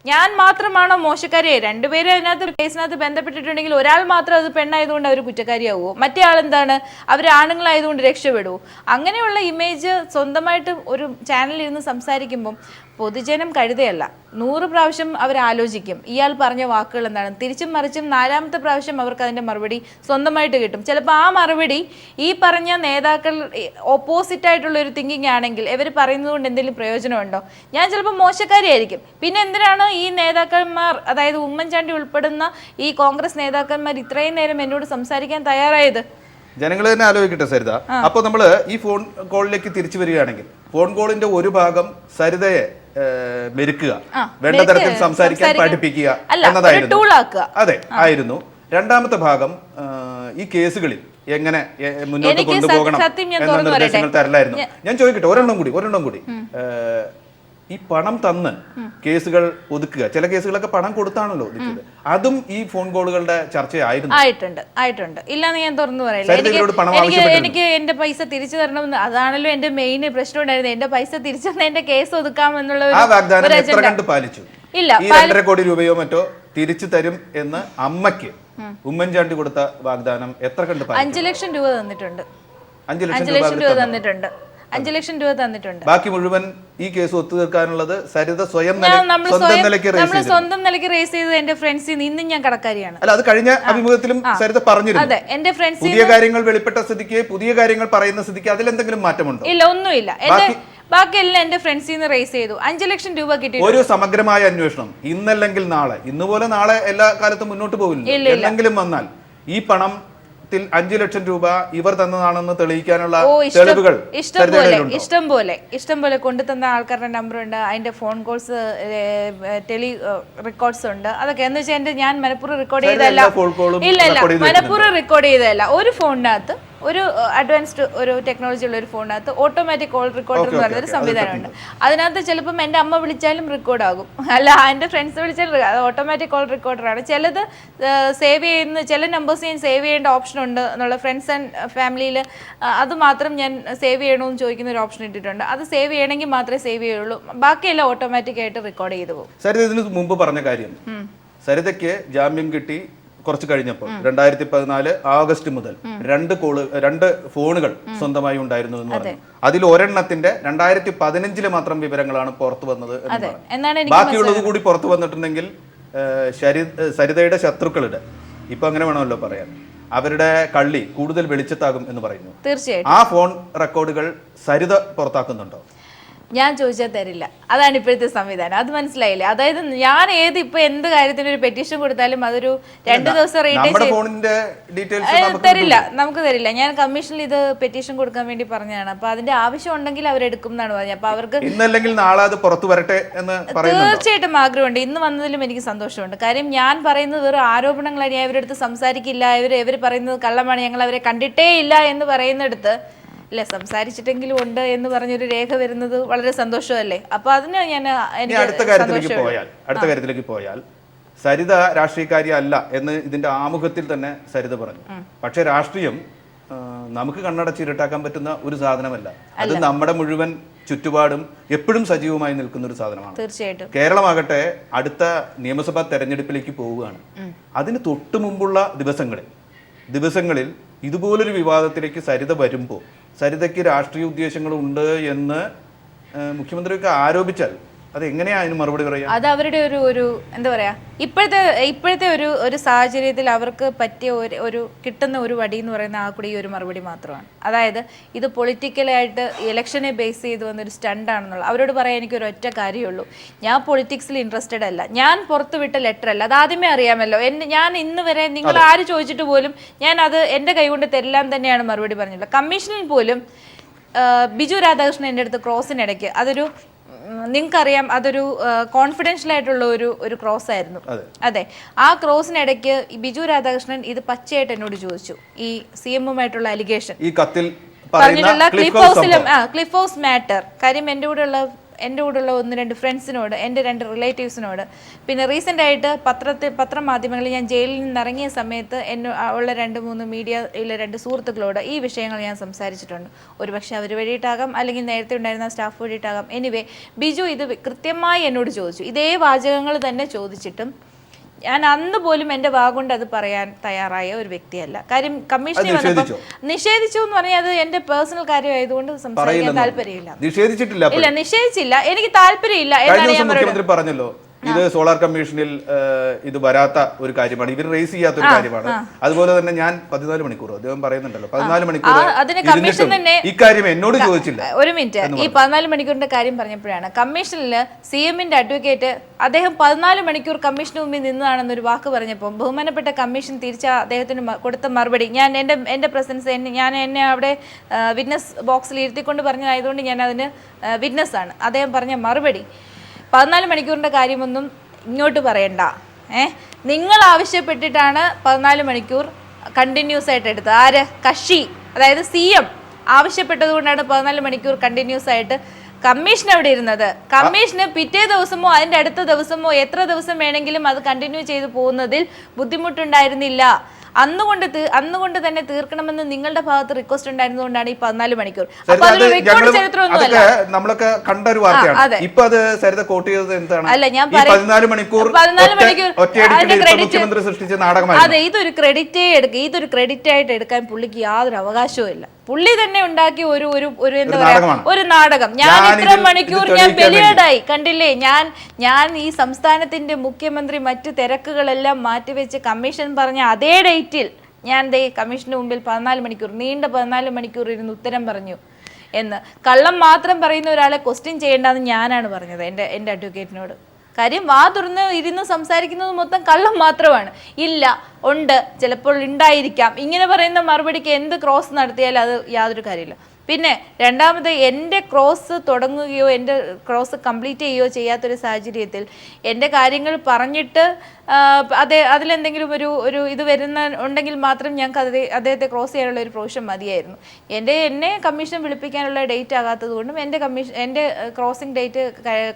ഞാൻ മാത്രമാണോ മോശക്കാരിയായി? രണ്ടുപേരും അതിനകത്ത് കേസിനകത്ത് ബന്ധപ്പെട്ടിട്ടുണ്ടെങ്കിൽ ഒരാൾ മാത്രം അത് പെണ്ണായതുകൊണ്ട് അവർ കുറ്റക്കാരിയാവുമോ? മറ്റേ ആളെന്താണ്, അവർ ആണുങ്ങളായതുകൊണ്ട് രക്ഷപ്പെടുമോ? അങ്ങനെയുള്ള ഇമേജ് സ്വന്തമായിട്ട് ഒരു ചാനലിൽ ഇരുന്ന് സംസാരിക്കുമ്പം പൊതുജനം കഴുതയല്ല, 100 പ്രാവശ്യം അവർ ആലോചിക്കും ഇയാൾ പറഞ്ഞ വാക്കുകൾ എന്താണ്. തിരിച്ചും മറിച്ചും 4ാമത്തെ പ്രാവശ്യം അവർക്ക് അതിൻ്റെ മറുപടി സ്വന്തമായിട്ട് കിട്ടും. ചിലപ്പോൾ ആ മറുപടി ഈ പറഞ്ഞ നേതാക്കൾ ഓപ്പോസിറ്റ് ആയിട്ടുള്ള ഒരു തിങ്കിങ് ആണെങ്കിൽ ഇവർ പറയുന്നത് കൊണ്ട് എന്തെങ്കിലും പ്രയോജനമുണ്ടോ? ഞാൻ ചിലപ്പോൾ മോശക്കാരിയായിരിക്കും. പിന്നെ എന്തിനാണ് ഈ നേതാക്കന്മാർ, അതായത് ഉമ്മൻചാണ്ടി ഉൾപ്പെടുന്ന ഈ കോൺഗ്രസ് നേതാക്കന്മാർ ഇത്രയും നേരം എന്നോട് സംസാരിക്കാൻ തയ്യാറായത്? ജനങ്ങൾ തന്നെ ആലോചിക്കട്ടെ സരിത. അപ്പോൾ നമ്മൾ ഈ ഫോൺ കോളിലേക്ക് തിരിച്ചു വരികയാണെങ്കിൽ ഫോൺ കോളിന്റെ ഒരു ഭാഗം സരിതയെ മെരുക്കുക, വേണ്ട തരത്തിൽ സംസാരിക്കാൻ പഠിപ്പിക്കുക എന്നതായിരുന്നു. അതെ, ആയിരുന്നു. 2ാമത്തെ ഭാഗം ഈ കേസുകളിൽ എങ്ങനെ മുന്നോട്ട് കൊണ്ടുപോകണം എന്ന നിർദ്ദേശങ്ങൾ തരലായിരുന്നു. ഞാൻ ചോദിക്കട്ടെ, ഒരെണ്ണം കൂടി ഈ പണം തന്ന് കേസുകൾ ഒതുക്കുക, ചില കേസുകളൊക്കെ പണം കൊടുത്താണല്ലോ ഒതുക്കിയത്, അതും ഈ ഫോൺ കോളുകളുടെ ചർച്ചയായിട്ടുണ്ട്. ഇല്ലാന്ന് ഞാൻ തുറന്നു പറയില്ല. എനിക്ക് എന്റെ പൈസ തിരിച്ചു തരണമെന്ന്, അതാണല്ലോ എന്റെ മെയിൻ പ്രശ്നം ഉണ്ടായിരുന്നത്. എന്റെ പൈസ തിരിച്ചു തന്നെ എന്റെ കേസ് ഒതുക്കാമെന്നുള്ള പാലിച്ചു. ഇല്ല, 2.5 കോടി രൂപയോ മറ്റോ തിരിച്ചു തരും എന്ന് അമ്മയ്ക്ക് ഉമ്മൻചാണ്ടി കൊടുത്ത വാഗ്ദാനം എത്ര കണ്ട്? 5 ലക്ഷം രൂപ തന്നിട്ടുണ്ട്. 5 ലക്ഷം രൂപ തന്നിട്ടുണ്ട്. 5 ലക്ഷം രൂപ തന്നിട്ടുണ്ട്. ബാക്കി മുഴുവൻ ഈ കേസ് ഒത്തുതീർക്കാനുള്ളത് സരിത സ്വന്തം നിലയ്ക്ക് റേസ് ചെയ്ത് എന്റെ ഫ്രണ്ട്സിൽ നിന്ന് ഞാൻ കടക്കാരിയാണ്. അല്ല, അത് കഴിഞ്ഞ അഭിമുഖത്തിലും സരിത പറഞ്ഞിരുന്നു. എന്റെ ഫ്രണ്ട്സ് പുതിയ കാര്യങ്ങൾ വെളിപ്പെട്ട സ്ഥിതിക്ക്, പുതിയ കാര്യങ്ങൾ പറയുന്ന സ്ഥിതിക്ക് അതിലെന്തെങ്കിലും മാറ്റമുണ്ടോ? ഇല്ല, ഒന്നുമില്ല. ബാക്കിയെല്ലാം എന്റെ ഫ്രണ്ട്സിൽ നിന്ന് റേസ് ചെയ്തു. 5 ലക്ഷം രൂപ കിട്ടി. ഒരു സമഗ്രമായ അന്വേഷണം ഇന്നല്ലെങ്കിൽ നാളെ, ഇന്നുപോലെ നാളെ എല്ലാ കാലത്തും മുന്നോട്ട് പോകില്ല, എന്തെങ്കിലും വന്നാൽ ഈ പണം 5 ലക്ഷം രൂപ ഇവർ തന്നതാണെന്ന് തെളിയിക്കാനുള്ള തെളിവുകൾ ഇഷ്ടം പോലെ കൊണ്ടുതന്ന ആൾക്കാരുടെ നമ്പർ ഉണ്ട്, അതിന്റെ ഫോൺ കോൾസ്, ടെലി റെക്കോർഡ്സ് ഉണ്ട്. അതൊക്കെ എന്ന് വെച്ചാൽ ഞാൻ മനഃപൂർവ്വം റെക്കോർഡ് ചെയ്തതല്ല. മനഃപൂർവ്വം റെക്കോർഡ് ചെയ്തതല്ല. ഒരു ഫോണിനകത്ത്, ഒരു അഡ്വാൻസ്ഡ് ഒരു ടെക്നോളജി ഉള്ള ഒരു ഫോണിനകത്ത് ഓട്ടോമാറ്റിക് കോൾ റെക്കോർഡർ എന്ന് പറയുന്നൊരു സംവിധാനമുണ്ട്. അതിനകത്ത് ചിലപ്പം എൻ്റെ അമ്മ വിളിച്ചാലും റെക്കോർഡ് ആകും, അല്ല എൻ്റെ ഫ്രണ്ട്സ് വിളിച്ചാലും അത് ഓട്ടോമാറ്റിക് കോൾ റെക്കോർഡറാണ്. ചിലത് സേവ് ചെയ്യുന്ന, ചില നമ്പേഴ്സ് ഞാൻ സേവ് ചെയ്യേണ്ട ഓപ്ഷൻ ഉണ്ട് എന്നുള്ള ഫ്രണ്ട്സ് ആൻഡ് ഫാമിലിയിൽ അത് മാത്രം ഞാൻ സേവ് ചെയ്യണമെന്ന് ചോദിക്കുന്ന ഒരു ഓപ്ഷൻ ഇട്ടിട്ടുണ്ട്. അത് സേവ് ചെയ്യണമെങ്കിൽ മാത്രമേ സേവ് ചെയ്യുള്ളൂ, ബാക്കിയെല്ലാം ഓട്ടോമാറ്റിക് ആയിട്ട് റെക്കോർഡ് ചെയ്തു പോകും. സരിത ഇതിന് മുമ്പ് പറഞ്ഞ കാര്യം, സരിതയ്ക്ക് ജാമ്യം കിട്ടി കുറച്ച് കഴിഞ്ഞപ്പോൾ 2014 ആഗസ്റ്റ് മുതൽ 2 ഫോണുകൾ സ്വന്തമായി ഉണ്ടായിരുന്നു എന്ന് പറഞ്ഞു. അതിൽ ഒരെണ്ണത്തിന്റെ 2015 മാത്രം വിവരങ്ങളാണ് പുറത്തു വന്നത്. ബാക്കിയുള്ളത് കൂടി പുറത്തു വന്നിട്ടുണ്ടെങ്കിൽ സരിതയുടെ ശത്രുക്കളുടെ, ഇപ്പൊ അങ്ങനെ വേണമല്ലോ പറയാൻ, അവരുടെ കള്ളി കൂടുതൽ വെളിച്ചത്താകും എന്ന് പറയുന്നു. തീർച്ചയായിട്ടും ആ ഫോൺ റെക്കോർഡുകൾ സരിത പുറത്താക്കുന്നുണ്ടോ? ഞാൻ ചോദിച്ചാൽ തരില്ല. അതാണ് ഇപ്പോഴത്തെ സംവിധാനം. അത് മനസ്സിലായില്ലേ? അതായത് ഞാൻ ഇപ്പൊ എന്ത് കാര്യത്തിന് ഒരു പെറ്റീഷൻ കൊടുത്താലും അതൊരു 2 ദിവസം തരില്ല, നമുക്ക് തരില്ല. ഞാൻ കമ്മീഷനിൽ ഇത് പെറ്റീഷൻ കൊടുക്കാൻ വേണ്ടി പറഞ്ഞതാണ്. അപ്പൊ അതിന്റെ ആവശ്യം ഉണ്ടെങ്കിൽ അവരെടുക്കും എന്നാണ് പറഞ്ഞത്. അപ്പൊ അവർക്ക് ഇന്നല്ലെങ്കിൽ നാളെ അത് പുറത്തു വരട്ടെ എന്ന് തീർച്ചയായിട്ടും ആഗ്രഹമുണ്ട്. ഇന്ന് വന്നതിലും എനിക്ക് സന്തോഷമുണ്ട്. കാര്യം ഞാൻ പറയുന്നത് വെറും ആരോപണങ്ങളാണ്. ഞാൻ ഇവരെടുത്ത് സംസാരിക്കില്ല, ഇവർ പറയുന്നത് കള്ളമാണ്, ഞങ്ങൾ അവരെ കണ്ടിട്ടേ ഇല്ല എന്ന് പറയുന്നിടത്ത് അല്ലെ സംസാരിച്ചിട്ടെങ്കിലും ഉണ്ട് എന്ന് പറഞ്ഞൊരു രേഖ വരുന്നത് വളരെ സന്തോഷമല്ലേ? അപ്പൊ അതിന് ഞാൻ അടുത്ത കാര്യത്തിലേക്ക് പോയാൽ സരിത രാഷ്ട്രീയക്കാരി അല്ല എന്ന് ഇതിന്റെ ആമുഖത്തിൽ തന്നെ സരിത പറഞ്ഞു. പക്ഷെ രാഷ്ട്രീയം നമുക്ക് കണ്ണടച്ചിരട്ടാക്കാൻ പറ്റുന്ന ഒരു സാധനമല്ല. അത് നമ്മുടെ മുഴുവൻ ചുറ്റുപാടും എപ്പോഴും സജീവമായി നിൽക്കുന്ന ഒരു സാധനമാണ്. തീർച്ചയായിട്ടും കേരളമാകട്ടെ അടുത്ത നിയമസഭാ തെരഞ്ഞെടുപ്പിലേക്ക് പോവുകയാണ്. അതിന് തൊട്ടു മുമ്പുള്ള ദിവസങ്ങളിൽ ഇതുപോലൊരു വിവാദത്തിലേക്ക് സരിത വരുമ്പോൾ സരിതയ്ക്ക് രാഷ്ട്രീയ ഉദ്ദേശങ്ങളുണ്ട് എന്ന് മുഖ്യമന്ത്രിയൊക്കെ ആരോപിച്ചാൽ അത് എങ്ങനെയാ അതിന് മറുപടി പറയാ? അത് അവരുടെ ഒരു എന്താ പറയാ, ഇപ്പോഴത്തെ ഒരു സാഹചര്യത്തിൽ അവർക്ക് പറ്റിയ ഒരു കിട്ടുന്ന ഒരു വടി എന്ന് പറയുന്ന ആ കൂടി ഒരു മറുപടി മാത്രമാണ്. അതായത് ഇത് പൊളിറ്റിക്കലായിട്ട് ഇലക്ഷനെ ബേസ് ചെയ്ത് വന്നൊരു സ്റ്റണ്ടാണെന്നുള്ള അവരോട് പറയാൻ എനിക്കൊരു ഒറ്റ കാര്യമുള്ളൂ. ഞാൻ പൊളിറ്റിക്സിൽ ഇൻട്രസ്റ്റഡ് അല്ല, ഞാൻ പുറത്തുവിട്ട ലെറ്റർ അല്ല. അത് ആദ്യമേ അറിയാമല്ലോ. ഞാൻ ഇന്ന് വരെ നിങ്ങൾ ആര് ചോദിച്ചിട്ട് പോലും ഞാൻ അത് എൻ്റെ കൈകൊണ്ട് തരില്ലാൻ തന്നെയാണ് മറുപടി പറഞ്ഞിട്ടുള്ളത്. കമ്മീഷനിൽ പോലും ബിജു രാധാകൃഷ്ണൻ എൻ്റെ അടുത്ത് ക്രോസിനിടയ്ക്ക്, അതൊരു നിങ്ങൾക്കറിയാം, അതൊരു കോൺഫിഡൻഷ്യൽ ആയിട്ടുള്ള ഒരു ക്രോസ് ആയിരുന്നു. അതെ, ആ ക്രോസിനിടയ്ക്ക് ബിജു രാധാകൃഷ്ണൻ ഇത് പച്ചയായിട്ട് എന്നോട് ചോദിച്ചു. ഈ CM-ഉമായിട്ടുള്ള അലിഗേഷൻ ഈ കത്തിൽ പറഞ്ഞിട്ടുള്ള ക്ലിഫ് ഹൗസ് മാറ്റർ. കാര്യം എൻ്റെ കൂടെയുള്ള എൻ്റെ കൂടെയുള്ള 1-2 ഫ്രണ്ട്സിനോട്, എൻ്റെ 2 റിലേറ്റീവ്സിനോട്, പിന്നെ റീസെൻ്റായിട്ട് പത്രമാധ്യമങ്ങളിൽ ഞാൻ ജയിലിൽ നിന്ന് ഇറങ്ങിയ സമയത്ത് ഉള്ള 2-3 മീഡിയയിലെ 2 സുഹൃത്തുക്കളോട് ഈ വിഷയങ്ങൾ ഞാൻ സംസാരിച്ചിട്ടുണ്ട്. ഒരുപക്ഷെ അവർ വഴിയിട്ടാകാം, അല്ലെങ്കിൽ നേരത്തെ ഉണ്ടായിരുന്ന സ്റ്റാഫ് വഴിയിട്ടാകാം. എനിവേ ബിജു ഇത് കൃത്യമായി എന്നോട് ചോദിച്ചു. ഇതേ വാചകങ്ങൾ തന്നെ ചോദിച്ചിട്ടും ഞാൻ അന്ന് പോലും എൻ്റെ വാഗൊണ്ട് അത് പറയാൻ തയ്യാറായ ഒരു വ്യക്തിയല്ല. കാര്യം കമ്മീഷനിൽ വന്നപ്പോൾ നിഷേധിച്ചു എന്ന് പറഞ്ഞാൽ അത് എൻ്റെ പേഴ്സണൽ കാര്യമായതുകൊണ്ട് സംസാരിക്കാൻ താല്പര്യമില്ല. ഇല്ല, നിഷേധിച്ചില്ല, എനിക്ക് താല്പര്യമില്ല എന്നാണ് ഞാൻ പറഞ്ഞല്ലോ. ഇത് സോളാർ കമ്മീഷനിൽ ഇത് വരാത്ത ഒരു കാര്യമാണ്, ഇവർ റേസ് ചെയ്യാത്ത ഒരു കാര്യമാണ്. അതുപോലെ തന്നെ ഞാൻ 14 മണിക്കൂർ അദ്ദേഹം പറയുന്നുണ്ടല്ലോ, 14 മണിക്കൂർ ഇക്കാര്യം എന്നോട് ചോദിച്ചില്ല. ഒരു മിനിറ്റ്, ഈ 14 മണിക്കൂറിന്റെ കാര്യം പറഞ്ഞപ്പോഴാണ് കമ്മീഷനിൽ CM-ന്റെ അഡ്വക്കേറ്റ് അദ്ദേഹം 14 മണിക്കൂർ കമ്മീഷന് മുമ്പിൽ നിന്നതാണെന്നൊരു വാക്ക് പറഞ്ഞപ്പോൾ ബഹുമാനപ്പെട്ട കമ്മീഷൻ തിരിച്ച അദ്ദേഹത്തിന് കൊടുത്ത മറുപടി, ഞാൻ എൻ്റെ പ്രസൻസ് ഞാൻ എന്നെ അവിടെ വിറ്റ്നസ് ബോക്സിൽ ഇരുത്തിക്കൊണ്ട് പറഞ്ഞതായതുകൊണ്ട് ഞാൻ അതിന് വിറ്റ്നസ്സാണ്. അദ്ദേഹം പറഞ്ഞ മറുപടി 14 മണിക്കൂറിൻ്റെ കാര്യമൊന്നും ഇങ്ങോട്ട് പറയണ്ട, നിങ്ങൾ ആവശ്യപ്പെട്ടിട്ടാണ് 14 മണിക്കൂർ കണ്ടിന്യൂസ് ആയിട്ട് എടുത്തത്. ആര്? കക്ഷി, അതായത് CM ആവശ്യപ്പെട്ടത് കൊണ്ടാണ് 14 മണിക്കൂർ കണ്ടിന്യൂസ് ആയിട്ട് കമ്മീഷൻ അവിടെ ഇരുന്നത്. കമ്മീഷന് പിറ്റേ ദിവസമോ അതിൻ്റെ അടുത്ത ദിവസമോ എത്ര ദിവസം വേണമെങ്കിലും അത് കണ്ടിന്യൂ ചെയ്ത് പോകുന്നതിൽ ബുദ്ധിമുട്ടുണ്ടായിരുന്നില്ല. അന്നുകൊണ്ട് തന്നെ തീർക്കണമെന്ന് നിങ്ങളുടെ ഭാഗത്ത് റിക്വസ്റ്റ് ഉണ്ടായിരുന്നതുകൊണ്ടാണ് ഈ 14 മണിക്കൂർ. അപ്പൊ അതൊരു റെക്കോർഡ് ചരിത്രമൊന്നുമല്ല, നമ്മളൊക്കെ കണ്ട ഒരു വാർത്തയാണ്. ഇപ്പൊ അത് സരിത കോട്ട് ചെയ്തത് എന്താണ്? അല്ല, ഞാൻ 14 മണിക്കൂർ മുഖ്യമന്ത്രി സൃഷ്ടിച്ച നാടകമാണ്. അതെ, ഇതൊരു ക്രെഡിറ്റ് ആയിട്ട് എടുക്കാൻ പുള്ളിക്ക് യാതൊരു അവകാശവും ഇല്ല. പുള്ളി തന്നെ ഉണ്ടാക്കിയ ഒരു എന്താ പറയാ, ഒരു നാടകം. ഞാൻ ഇത്ര മണിക്കൂർ ഞാൻ ബലിയാടായി കണ്ടില്ലേ. ഞാൻ ഈ സംസ്ഥാനത്തിന്റെ മുഖ്യമന്ത്രി മറ്റു തിരക്കുകളെല്ലാം മാറ്റിവെച്ച് കമ്മീഷൻ പറഞ്ഞ അതേ ഡേറ്റിൽ ഞാൻ കമ്മീഷന് മുമ്പിൽ 14 മണിക്കൂർ നീണ്ട 14 മണിക്കൂർ ഇരുന്ന് ഉത്തരം പറഞ്ഞു എന്ന്. കള്ളം മാത്രം പറയുന്ന ഒരാളെ ക്വസ്റ്റ്യൻ ചെയ്യേണ്ടെന്ന് ഞാനാണ് പറഞ്ഞത് എൻ്റെ അഡ്വക്കേറ്റിനോട്. കാര്യം വാ തുറന്ന് ഇരുന്ന് സംസാരിക്കുന്നത് മൊത്തം കള്ളം മാത്രമാണ്. ഇല്ല, ഉണ്ട്, ചിലപ്പോൾ ഉണ്ടായിരിക്കാം, ഇങ്ങനെ പറയുന്ന മറുപടിക്ക് എന്ത് ക്രോസ് നടത്തിയാലും അത് യാതൊരു കാര്യമില്ല. പിന്നെ രണ്ടാമത്, എൻ്റെ ക്രോസ് തുടങ്ങുകയോ എൻ്റെ ക്രോസ് കംപ്ലീറ്റ് ചെയ്യുകയോ ചെയ്യാത്തൊരു സാഹചര്യത്തിൽ എൻ്റെ കാര്യങ്ങൾ പറഞ്ഞിട്ട് അതിലെന്തെങ്കിലും ഒരു ഇത് ഉണ്ടെങ്കിൽ മാത്രം ഞങ്ങൾക്ക് അദ്ദേഹത്തെ ക്രോസ് ചെയ്യാനുള്ള ഒരു പ്രൊവിഷൻ മതിയായിരുന്നു. എന്നെ കമ്മീഷൻ വിളിപ്പിക്കാനുള്ള ഡേറ്റ് ആകാത്തത് കൊണ്ടും എൻ്റെ ക്രോസിംഗ് ഡേറ്റ്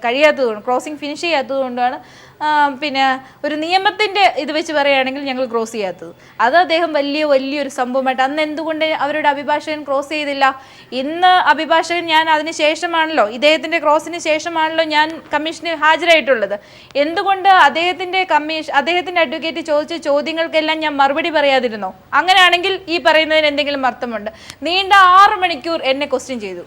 കഴിയാത്തതുകൊണ്ടും ക്രോസിംഗ് ഫിനിഷ് ചെയ്യാത്തത് കൊണ്ടാണ് പിന്നെ ഒരു നിയമത്തിൻ്റെ ഇത് വെച്ച് പറയുകയാണെങ്കിൽ ഞങ്ങൾ ക്രോസ് ചെയ്യാത്തത്. അത് അദ്ദേഹം വലിയൊരു സംഭവമായിട്ട് അന്ന് എന്തുകൊണ്ട് അവരുടെ അഭിഭാഷകൻ ക്രോസ് ചെയ്തില്ല? ഇന്ന് അഭിഭാഷകൻ ഞാൻ അതിന് ശേഷമാണല്ലോ, ഇദ്ദേഹത്തിൻ്റെ ക്രോസിന് ശേഷമാണല്ലോ ഞാൻ കമ്മീഷന് ഹാജരായിട്ടുള്ളത്. എന്തുകൊണ്ട് അദ്ദേഹത്തിൻ്റെ അഡ്വക്കേറ്റ് ചോദിച്ച ചോദ്യങ്ങൾക്കെല്ലാം ഞാൻ മറുപടി പറയാതിരുന്നോ? അങ്ങനെയാണെങ്കിൽ ഈ പറയുന്നതിന് എന്തെങ്കിലും അർത്ഥമുണ്ട്? നീണ്ട 6 മണിക്കൂർ എന്നെ ക്വസ്റ്റ്യൻ ചെയ്തു,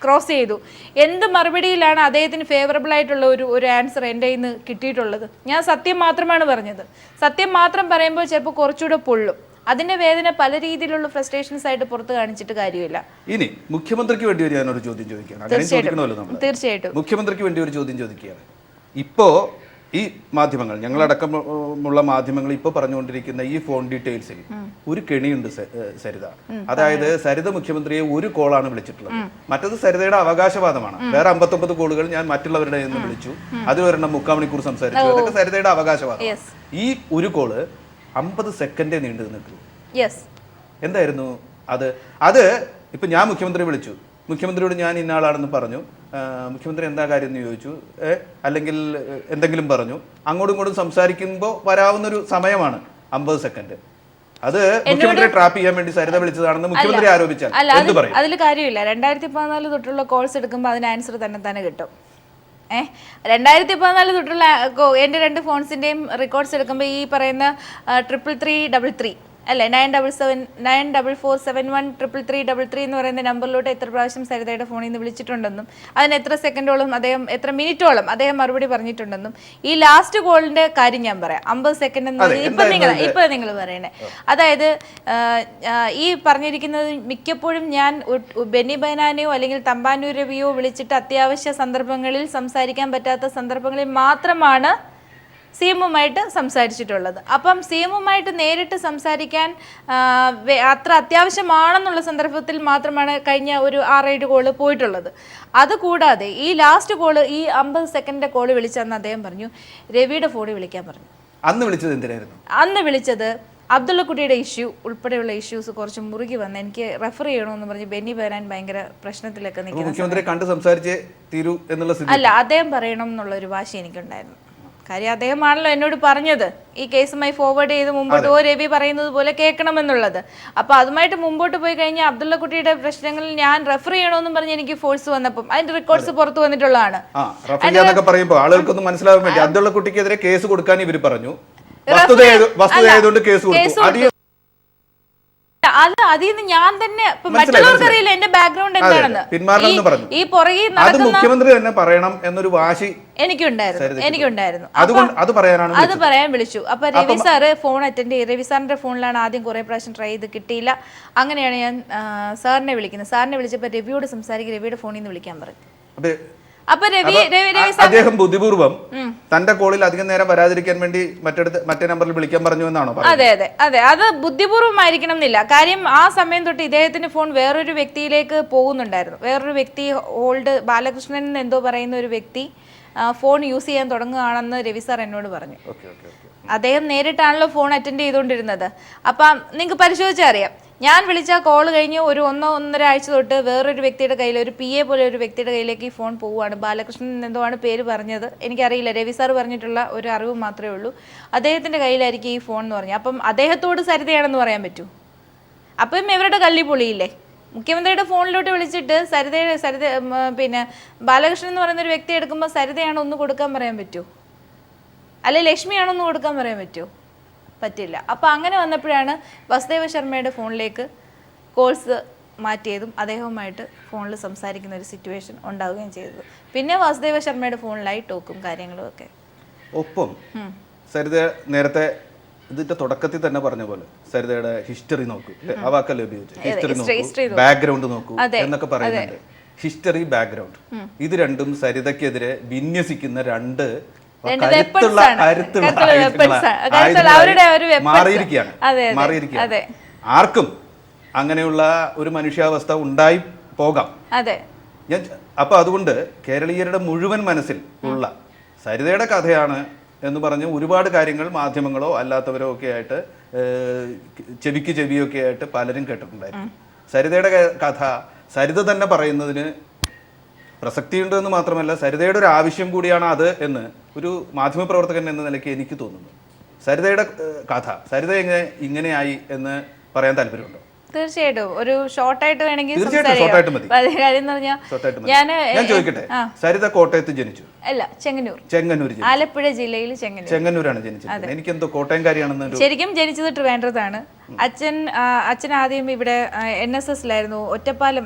ക്രോസ് ചെയ്തു. എന്ത് മറുപടിയിലാണ് അദ്ദേഹത്തിന് ഫേവറബിൾ ആയിട്ടുള്ള ഒരു ആൻസർ എൻ്റെ കയ്യിൽ നിന്ന് കിട്ടിയിട്ടുള്ളത്? ഞാൻ സത്യം മാത്രമാണ് പറഞ്ഞത്. സത്യം മാത്രം പറയുമ്പോൾ ചിലപ്പോൾ കുറച്ചുകൂടെ പൊള്ളും. അതിന്റെ വേദന പല രീതിയിലുള്ള ഫ്രസ്ട്രേഷൻസ് ആയിട്ട് പുറത്ത് കാണിച്ചിട്ട് കാര്യമില്ല. ഇനി മുഖ്യമന്ത്രിക്ക് വേണ്ടി ഞാനൊരു ചോദ്യം ചോദിക്കുകയാണ്. തീർച്ചയായിട്ടും മുഖ്യമന്ത്രിക്ക് വേണ്ടി ഒരു ചോദ്യം ചോദിക്കുകയാണ്. ഇപ്പോ ഈ മാധ്യമങ്ങൾ, ഞങ്ങളടക്കമുള്ള മാധ്യമങ്ങൾ ഇപ്പോൾ പറഞ്ഞുകൊണ്ടിരിക്കുന്ന ഈ ഫോൺ ഡീറ്റെയിൽസിൽ ഒരു കെണിയുണ്ട് സരിത. അതായത് സരിത മുഖ്യമന്ത്രിയെ ഒരു കോളാണ് വിളിച്ചിട്ടുള്ളത്, മറ്റത് സരിതയുടെ അവകാശവാദമാണ്. വേറെ 59 കോളുകൾ ഞാൻ മറ്റുള്ളവരുടെ നിന്ന് വിളിച്ചു, അതിലൊരെണ്ണം 3/4 മണിക്കൂർ സംസാരിച്ചു, അതൊക്കെ സരിതയുടെ അവകാശവാദം. ഈ ഒരു കോള് 50 സെക്കൻഡേ നീണ്ടു നിൽക്കുന്നു. എന്തായിരുന്നു അത്? ഇപ്പൊ ഞാൻ മുഖ്യമന്ത്രി വിളിച്ചു, മുഖ്യമന്ത്രിയോട് ഞാൻ ഇന്ന ആളാണെന്ന് പറഞ്ഞു, മുഖ്യമന്ത്രി എന്താ കാര്യം എന്ന് ചോദിച്ചു, അല്ലെങ്കിൽ എന്തെങ്കിലും പറഞ്ഞു, അങ്ങോട്ടും ഇങ്ങോട്ടും സംസാരിക്കുമ്പോൾ വരാവുന്നൊരു സമയമാണ് 50 സെക്കൻഡ്. അത് മുഖ്യമന്ത്രിയെ ട്രാപ്പ് ചെയ്യാൻ വേണ്ടി സരിത വിളിച്ചതാണെന്ന് മുഖ്യമന്ത്രി ആരോപിച്ചാൽ എന്ത് പറയും? അതിൽ കാര്യമില്ല. 2014 തൊട്ടുള്ള കോൾസ് എടുക്കുമ്പോൾ അതിന് ആൻസർ തന്നെ കിട്ടും. 2014 തൊട്ടുള്ള എൻ്റെ 2 ഫോൺസിൻ്റെയും റെക്കോർഡ്സ് എടുക്കുമ്പോൾ ഈ പറയുന്ന 33333 അല്ലേ 9447133333 എന്ന് പറയുന്ന നമ്പറിലോട്ട് എത്ര പ്രാവശ്യം സരിതയുടെ ഫോണിൽ നിന്ന് വിളിച്ചിട്ടുണ്ടെന്നും അതിന് എത്ര സെക്കൻഡോളം എത്ര മിനിറ്റോളം അദ്ദേഹം മറുപടി പറഞ്ഞിട്ടുണ്ടെന്നും ഈ ലാസ്റ്റ് കോളിന്റെ കാര്യം ഞാൻ പറയാം. 50 സെക്കൻഡ് എന്ന് ഇപ്പൊ നിങ്ങൾ പറയണേ. അതായത് ഈ പറഞ്ഞിരിക്കുന്നത് മിക്കപ്പോഴും ഞാൻ ബെന്നി ബെഹനാനെയോ അല്ലെങ്കിൽ തമ്പാനൂർ രവിയോ വിളിച്ചിട്ട് അത്യാവശ്യ സന്ദർഭങ്ങളിൽ സംസാരിക്കാൻ പറ്റാത്ത സന്ദർഭങ്ങളിൽ മാത്രമാണ് സിഎമ്മുമായിട്ട് സംസാരിച്ചിട്ടുള്ളത്. അപ്പം സിഎമ്മുമായിട്ട് നേരിട്ട് സംസാരിക്കാൻ അത്ര അത്യാവശ്യമാണെന്നുള്ള സന്ദർഭത്തിൽ മാത്രമാണ് കഴിഞ്ഞ ഒരു 6-7 കോള് പോയിട്ടുള്ളത്. അതുകൂടാതെ ഈ ലാസ്റ്റ് കോള്, ഈ 50 സെക്കൻഡിന്റെ കോള് വിളിച്ചെന്ന് അദ്ദേഹം പറഞ്ഞു രവിയുടെ ഫോണിൽ വിളിക്കാൻ പറഞ്ഞു. അന്ന് വിളിച്ചത് എന്തിനായിരുന്നു? അന്ന് വിളിച്ചത് അബ്ദുള്ളക്കുട്ടിയുടെ ഇഷ്യൂ ഉൾപ്പെടെയുള്ള ഇഷ്യൂസ് കുറച്ച് മുറുകി വന്ന് എനിക്ക് റെഫർ ചെയ്യണമെന്ന് പറഞ്ഞ് ബെന്നി ബെഹനാൻ ഭയങ്കര പ്രശ്നത്തിലൊക്കെ നിൽക്കുന്നു. മുഖ്യമന്ത്രി കണ്ട് സംസാരിച്ചേ തീരൂ എന്നുള്ള സ്ഥിതി അല്ല, അദ്ദേഹം പറയണം എന്നുള്ള ഒരു വാശി എനിക്കുണ്ടായിരുന്നു. കാര്യം അദ്ദേഹമാണല്ലോ എന്നോട് പറഞ്ഞത് ഈ കേസുമായി ഫോർവേഡ് ചെയ്ത് മുമ്പോട്ട് രവി പറയുന്നത് പോലെ കേൾക്കണമെന്നുള്ളത്. അപ്പോൾ അതുമായിട്ട് മുമ്പോട്ട് പോയി കഴിഞ്ഞാൽ അബ്ദുള്ളക്കുട്ടിയുടെ പ്രശ്നങ്ങളിൽ ഞാൻ റെഫർ ചെയ്യണമെന്നും പറഞ്ഞ് എനിക്ക് ഫോഴ്സ് വന്നപ്പം അതിന്റെ റെക്കോർഡ്സ് പുറത്തു വന്നിട്ടുള്ളതാണ്. പറയുമ്പോൾ ആളുകൾക്കൊന്നും മനസ്സിലാവാൻ വേണ്ടി അബ്ദുള്ളക്കുട്ടിക്കെതിരെ കേസ് കൊടുക്കാൻ ഇവർ പറഞ്ഞു. വസ്തുതയായതുകൊണ്ട് കേസ് കൊടുത്തു. അത് അതിൽ നിന്ന് ഞാൻ തന്നെ മറ്റുള്ളവർക്ക് അറിയില്ല എന്റെ ബാക്ക്ഗ്രൗണ്ട് എന്താണെന്ന്. ഈ പുറകെ മുഖ്യമന്ത്രി തന്നെ പറയണം എന്നൊരു വാശി എനിക്കുണ്ടായിരുന്നു. അത് പറയാൻ വിളിച്ചു. അപ്പൊ രവി സാറ് ഫോൺ അറ്റൻഡ് ചെയ്ത് രവി സാറിന്റെ ഫോണിലാണ് ആദ്യം കുറെ പ്രാവശ്യം ട്രൈ ചെയ്ത് കിട്ടിയില്ല. അങ്ങനെയാണ് ഞാൻ സാറിനെ വിളിക്കുന്നത്. സാറിനെ വിളിച്ചപ്പോൾ രവിയോട് സംസാരിക്കും, രവിയുടെ ഫോണിൽ നിന്ന് വിളിക്കാൻ പറഞ്ഞു. അപ്പൊ അദ്ദേഹം ബുദ്ധിപൂർവ്വം തന്റെ കോളിൽ അധികം നേരം വരാതിരിക്കാൻ വേണ്ടി മറ്റേ നമ്പറിൽ വിളിക്കാൻ പറഞ്ഞു എന്നാണോ? അതെ, അത് ബുദ്ധിപൂർവ്വമായിരിക്കണം എന്നില്ല. കാര്യം ആ സമയം തൊട്ട് ഇദ്ദേഹത്തിന്റെ ഫോൺ വേറൊരു വ്യക്തിയിലേക്ക് പോകുന്നുണ്ടായിരുന്നു. വേറൊരു വ്യക്തി ഹോൾഡ് ബാലകൃഷ്ണൻ എന്തോ പറയുന്ന ഒരു വ്യക്തി ഫോൺ യൂസ് ചെയ്യാൻ തുടങ്ങുകയാണെന്ന് രവി സാർ എന്നോട് പറഞ്ഞു. അദ്ദേഹം നേരിട്ടാണല്ലോ ഫോൺ അറ്റൻഡ് ചെയ്തുകൊണ്ടിരുന്നത്. അപ്പം നിങ്ങൾക്ക് പരിശോധിച്ചാൽ അറിയാം. ഞാൻ വിളിച്ച കോൾ കഴിഞ്ഞ് ഒരു 1-1.5 ആഴ്ച തൊട്ട് വേറൊരു വ്യക്തിയുടെ കയ്യിൽ, ഒരു PA പോലെ ഒരു വ്യക്തിയുടെ കയ്യിലേക്ക് ഈ ഫോൺ പോവുകയാണ്. ബാലകൃഷ്ണൻ എന്തോ ആണ് പേര് പറഞ്ഞത്, എനിക്കറിയില്ല. രവി സാർ പറഞ്ഞിട്ടുള്ള ഒരു അറിവ് മാത്രമേ ഉള്ളൂ. അദ്ദേഹത്തിൻ്റെ കയ്യിലായിരിക്കും ഈ ഫോൺ എന്ന് പറഞ്ഞു. അപ്പം അദ്ദേഹത്തോട് സരിതയാണെന്ന് പറയാൻ പറ്റൂ? അപ്പം ഇവരുടെ കള്ളി പൊളിയില്ലേ? മുഖ്യമന്ത്രിയുടെ ഫോണിലോട്ട് വിളിച്ചിട്ട് സരിത പിന്നെ ബാലകൃഷ്ണൻ എന്ന് പറയുന്ന ഒരു വ്യക്തി എടുക്കുമ്പോൾ സരിതയാണോ ഒന്ന് കൊടുക്കാൻ പറയാൻ പറ്റുമോ? അല്ലെ ലക്ഷ്മിയാണോ ഒന്ന് കൊടുക്കാൻ പറയാൻ പറ്റുമോ? പറ്റില്ല. അപ്പോൾ അങ്ങനെ വന്നപ്പോഴാണ് വസുദേവ ശർമ്മയുടെ ഫോണിലേക്ക് കോൾസ് മാറ്റിയതും അദ്ദേഹവുമായിട്ട് ഫോണിൽ സംസാരിക്കുന്ന ഒരു സിറ്റുവേഷൻ ഉണ്ടാവുകയും ചെയ്തത്. പിന്നെ വസുദേവ ശർമ്മയുടെ ഫോണിലായി ടോക്കും കാര്യങ്ങളും ഒക്കെ. ഒപ്പം സരിത നേരത്തെ ഇതിന്റെ തുടക്കത്തിൽ തന്നെ പറഞ്ഞ പോലെ സരിതയുടെ ഹിസ്റ്ററി നോക്കൂ, ആ വാക്കല്ലേ ഉപയോഗിച്ചു, ഹിസ്റ്ററി നോക്കൂ, ബാക്ക്ഗ്രൗണ്ട് നോക്കൂ എന്നൊക്കെ പറയുന്നുണ്ട്. ഹിസ്റ്ററി, ബാക്ക്ഗ്രൗണ്ട് ഇത് രണ്ടും സരിതയ്ക്കെതിരെ വിന്യസിക്കുന്ന രണ്ട് മാറിയിരിക്കുകയാണ്. ആർക്കും അങ്ങനെയുള്ള ഒരു മനുഷ്യാവസ്ഥ ഉണ്ടായി പോകാം. അപ്പൊ അതുകൊണ്ട് കേരളീയരുടെ മുഴുവൻ മനസ്സിൽ ഉള്ള സരിതയുടെ കഥയാണ് എന്ന് പറഞ്ഞ് ഒരുപാട് കാര്യങ്ങൾ മാധ്യമങ്ങളോ അല്ലാത്തവരോ ഒക്കെ ആയിട്ട് ചെവിയൊക്കെ ആയിട്ട് പലരും കേട്ടിട്ടുണ്ടായിരുന്നു. സരിതയുടെ കഥ സരിത തന്നെ പറയുന്നതിന് പ്രസക്തിയുണ്ട് എന്ന് മാത്രമല്ല സരിതയുടെ ഒരു ആവശ്യം കൂടിയാണ് അത് എന്ന് ഒരു മാധ്യമപ്രവർത്തകൻ എന്ന നിലയ്ക്ക് എനിക്ക് തോന്നുന്നു. സരിതയുടെ കഥ, സരിത ഇങ്ങനെയായി എന്ന് പറയാൻ താല്പര്യമുണ്ടോ? തീർച്ചയായിട്ടും ഒരു ഷോർട്ടായിട്ട് വേണമെങ്കിൽ ഞാൻ ചോദിക്കട്ടെ, സരിത കോട്ടയത്ത് ജനിച്ചു? അല്ല, ചെങ്ങന്നൂർ, ആലപ്പുഴ ജില്ലയിൽ ചെങ്ങന്നൂരാണ് ജനിച്ചത്. എനിക്കെന്തോ കോട്ടയംകാരിയാണെന്ന്. ശരിക്കും ജനിച്ചത് ട്രിവാൻഡ്രത്താണ്. അച്ഛൻ ആദ്യം ഇവിടെ NSS-ലായിരുന്നു, ഒറ്റപ്പാലം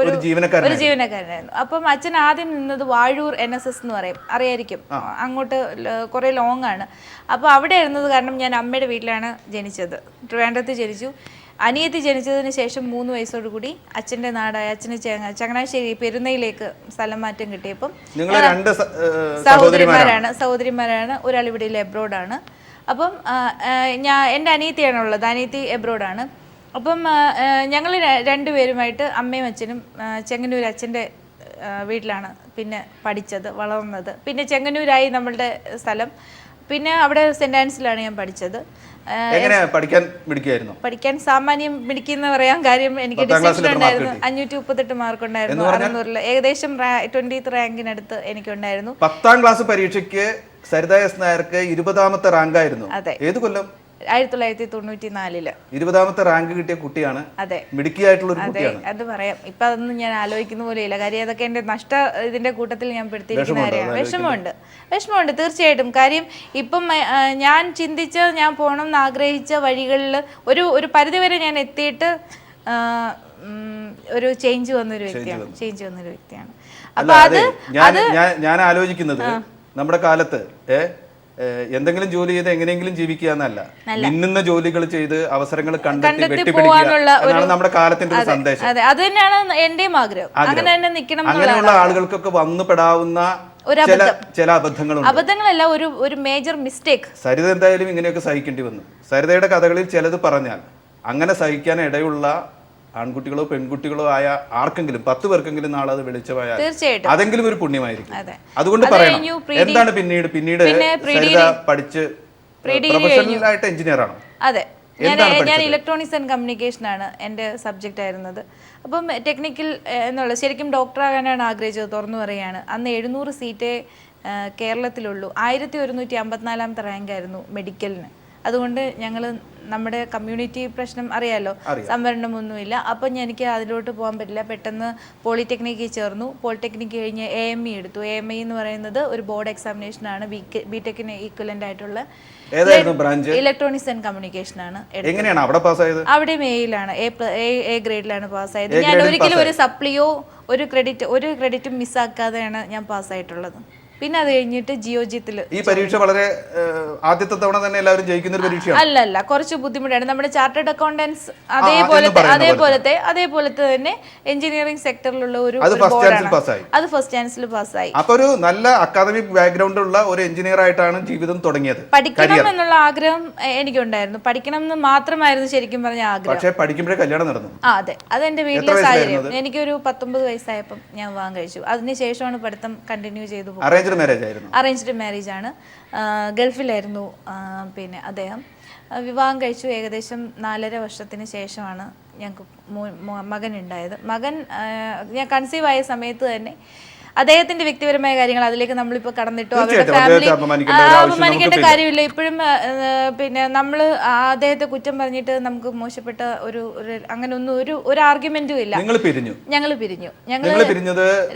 ഒരു ജീവനക്കാരനായിരുന്നു. അപ്പം അച്ഛൻ ആദ്യം നിന്നത് വാഴൂർ NSS എന്ന് പറയും, അറിയായിരിക്കും, അങ്ങോട്ട് കുറെ ലോങ് ആണ്. അപ്പോൾ അവിടെ ഇരുന്നത് കാരണം ഞാൻ അമ്മയുടെ വീട്ടിലാണ് ജനിച്ചത്, ട്രിവാൻഡ്രത്ത് ജനിച്ചു. അനിയത്തി ജനിച്ചതിന് ശേഷം 3 വയസ്സോടുകൂടി അച്ഛൻ്റെ നാടായ അച്ഛന് ചങ്ങനാശ്ശേരി പെരുന്നയിലേക്ക് സ്ഥലം മാറ്റം കിട്ടിയപ്പം സഹോദരിമാരാണ്. ഒരാൾ ഇവിടെ എബ്രോഡാണ്. അപ്പം എൻ്റെ അനിയത്തിയാണുള്ളത്, അനിയത്തി എബ്രോഡാണ്. അപ്പം ഞങ്ങൾ രണ്ടുപേരുമായിട്ട് അമ്മയും അച്ഛനും ചെങ്ങന്നൂർ അച്ഛൻ്റെ വീട്ടിലാണ് പിന്നെ പഠിച്ചത്, വളർന്നത്. പിന്നെ ചെങ്ങന്നൂരായി നമ്മളുടെ സ്ഥലം. പിന്നെ അവിടെ സെന്റ് ആൻസിലാണ് ഞാൻ പഠിച്ചത്. പഠിക്കാൻ സാമാന്യം മിടിക്കുന്ന പറയാൻ കാര്യം എനിക്ക് ഡിസ്റ്റിങ്ഷൻ ഉണ്ടായിരുന്നു. 538 മാർക്ക് ഉണ്ടായിരുന്നു 600-ൽ. ഏകദേശം 20th റാങ്കിനടുത്ത് എനിക്കുണ്ടായിരുന്നു. 10ാം ക്ലാസ് പരീക്ഷയ്ക്ക് സരിത എസ് നായർക്ക് 20ാമത്തെ റാങ്ക് ആയിരുന്നു. ഏത് കൊല്ലം? 1994-ല് 20ാമത്തെ റാങ്ക് കിട്ടിയ കുട്ടിയാണ്. അതെ, മിടുക്കിയായിട്ടുള്ള ഒരു കുട്ടിയാണ്. അത് പറയാം. ഇപ്പൊ അതൊന്നും ഞാൻ ആലോചിക്കുന്ന പോലെയില്ല. കാര്യം അതൊക്കെ എന്റെ ഇതിന്റെ കൂട്ടത്തിൽ ഞാൻ പെടുത്തിയിരിക്കുന്ന കാര്യമാണ്. വിഷമമുണ്ട് തീർച്ചയായിട്ടും. കാര്യം ഇപ്പം ഞാൻ ഞാൻ പോകണം എന്ന് ആഗ്രഹിച്ച വഴികളിൽ ഒരു പരിധിവരെ ഞാൻ എത്തിയിട്ട് ഒരു ചേഞ്ച് വന്നൊരു വ്യക്തിയാണ്. അപ്പൊ ഞാൻ ആലോചിക്കുന്നത് നമ്മുടെ കാലത്ത് എന്തെങ്കിലും ജോലി ചെയ്ത് എങ്ങനെയെങ്കിലും ജീവിക്കുക എന്നല്ല, മിന്നുന്ന ജോലികൾ ചെയ്ത് അവസരങ്ങൾ കണ്ടെത്തി വെട്ടിപ്പിടിക്കുക നമ്മുടെ കാലത്തിന്റെ ഒരു സന്ദേശം. അത് തന്നെയാണ് എന്റെയും ആഗ്രഹം. അങ്ങനെ തന്നെ നിൽക്കണം. അങ്ങനെയുള്ള ആളുകൾക്കൊക്കെ വന്നുപെടാവുന്ന ചില അബദ്ധങ്ങളല്ല, ഒരു മേജർ മിസ്റ്റേക്ക്. സരിത എന്തായാലും ഇങ്ങനെയൊക്കെ സഹിക്കേണ്ടി വന്നു. സരിതയുടെ കഥകളിൽ ചിലത് പറഞ്ഞാൽ അങ്ങനെ സഹിക്കാൻ ഇടയുള്ള ആൺകുട്ടികളോ പെൺകുട്ടികളോ ആയ ആർക്കെങ്കിലും 10 പേർക്കെങ്കിലും നാളെ അത് വെളിച്ചമായാൽ അതെങ്കിലും ഒരു പുണ്യമായിരിക്കും. അതുകൊണ്ട് പറയണം എന്താണ് പിന്നീട് സരിത പഠിച്ച് പ്രൊഫഷണൽ ആയിട്ട് എഞ്ചിനീയർ ആണോ? അതെ, ഞാൻ ഇലക്ട്രോണിക്സ് ആൻഡ് കമ്മ്യൂണിക്കേഷൻ ആണ് എൻ്റെ സബ്ജക്റ്റ് ആയിരുന്നത്. അപ്പം ടെക്നിക്കൽ എന്നുള്ള ശരിക്കും ഡോക്ടറാകാനാണ് ആഗ്രഹിച്ചത്. തുറന്നു പറയുകയാണ്, അന്ന് 700 സീറ്റേ കേരളത്തിലുള്ളൂ. 1154 റാങ്കായിരുന്നു മെഡിക്കലിന്. അതുകൊണ്ട് ഞങ്ങൾ നമ്മുടെ കമ്മ്യൂണിറ്റി പ്രശ്നം അറിയാലോ, സംവരണമൊന്നുമില്ല. അപ്പം എനിക്ക് അതിലോട്ട് പോകാൻ പറ്റില്ല. പെട്ടെന്ന് പോളിടെക്നിക്കിൽ ചേർന്നു. പോളിടെക്നിക്ക് കഴിഞ്ഞ് AME എടുത്തു. AME എന്ന് പറയുന്നത് ഒരു ബോർഡ് എക്സാമിനേഷനാണ്, ബിടെക്കിന് ഈക്വലന്റ് ആയിട്ടുള്ള. ഇലക്ട്രോണിക്സ് ആൻഡ് കമ്മ്യൂണിക്കേഷൻ ആണ്. എങ്ങനെയാണ് അവിടെ പാസ്സായത്? അവിടെ മെയിലാണ്, A ഗ്രേഡിലാണ് പാസ്സായത്. ഞാൻ ഒരിക്കലും ഒരു സപ്ലിയോ ഒരു ക്രെഡിറ്റും മിസ്സാക്കാതെയാണ് ഞാൻ പാസ്സായിട്ടുള്ളത്. പിന്നെ അത് കഴിഞ്ഞിട്ട് ജിയോജിത്തിൽ ഈ പരീക്ഷ വളരെ ആദ്യത്തെ തവണ തന്നെ എല്ലാവരും ജയിക്കുന്ന ഒരു പരീക്ഷയാണ്. അല്ല, കുറച്ച് ബുദ്ധിമുട്ടാണ്. നമ്മുടെ ചാർട്ടേഡ് അക്കൗണ്ടൻസ് അതേപോലത്തെ തന്നെ എഞ്ചിനീയറിംഗ് സെക്ടറിലുള്ള ഒരു അത് ഫസ്റ്റ് ചാൻസിൽ പാസ്സായി. അപ്പൊ ഒരു നല്ല അക്കാദമിക് ബാക്ക്ഗ്രൗണ്ട് ഉള്ള ഒരു എഞ്ചിനീയർ ആയിട്ടാണ് ജീവിതം തുടങ്ങിയത്. പഠിക്കണം എന്നുള്ള ആഗ്രഹം എനിക്കുണ്ടായിരുന്നു. പഠിക്കണം എന്ന് മാത്രമായിരുന്നു ശരിക്കും പറഞ്ഞ ആഗ്രഹം. പക്ഷേ പഠിക്കുമ്പോഴേ കല്യാണം നടന്നു. അതെ, അതെന്റെ വീട്ടിലെ സാഹചര്യം. എനിക്കൊരു 19 വയസ്സായപ്പം ഞാൻ വിവാഹം കഴിച്ചു. അതിനുശേഷമാണ് പഠിത്തം കണ്ടിന്യൂ ചെയ്തു പോകുന്നത്. അറേഞ്ച്ഡ് മാരേജ് ആണ്. ഗൾഫിലായിരുന്നു പിന്നെ അദ്ദേഹം. വിവാഹം കഴിച്ചു. ഏകദേശം 4.5 വർഷത്തിന് ശേഷമാണ് ഞങ്ങൾക്ക് മകൻ ഉണ്ടായത്. മകൻ ഞാൻ കൺസീവ് ആയ സമയത്ത് തന്നെ അദ്ദേഹത്തിന്റെ വ്യക്തിപരമായ കാര്യങ്ങൾ അതിലേക്ക് നമ്മളിപ്പോൾ കടന്നിട്ടോ അവരുടെ ഫാമിലി അപമാനിക്കേണ്ട കാര്യമില്ല. ഇപ്പോഴും പിന്നെ നമ്മൾ അദ്ദേഹത്തെ കുറ്റം പറഞ്ഞിട്ട് നമുക്ക് മോശപ്പെട്ട ഒരു അങ്ങനെ ഒന്നും ഒരു ആർഗ്യുമെന്റും ഇല്ല. ഞങ്ങൾ പിരിഞ്ഞു.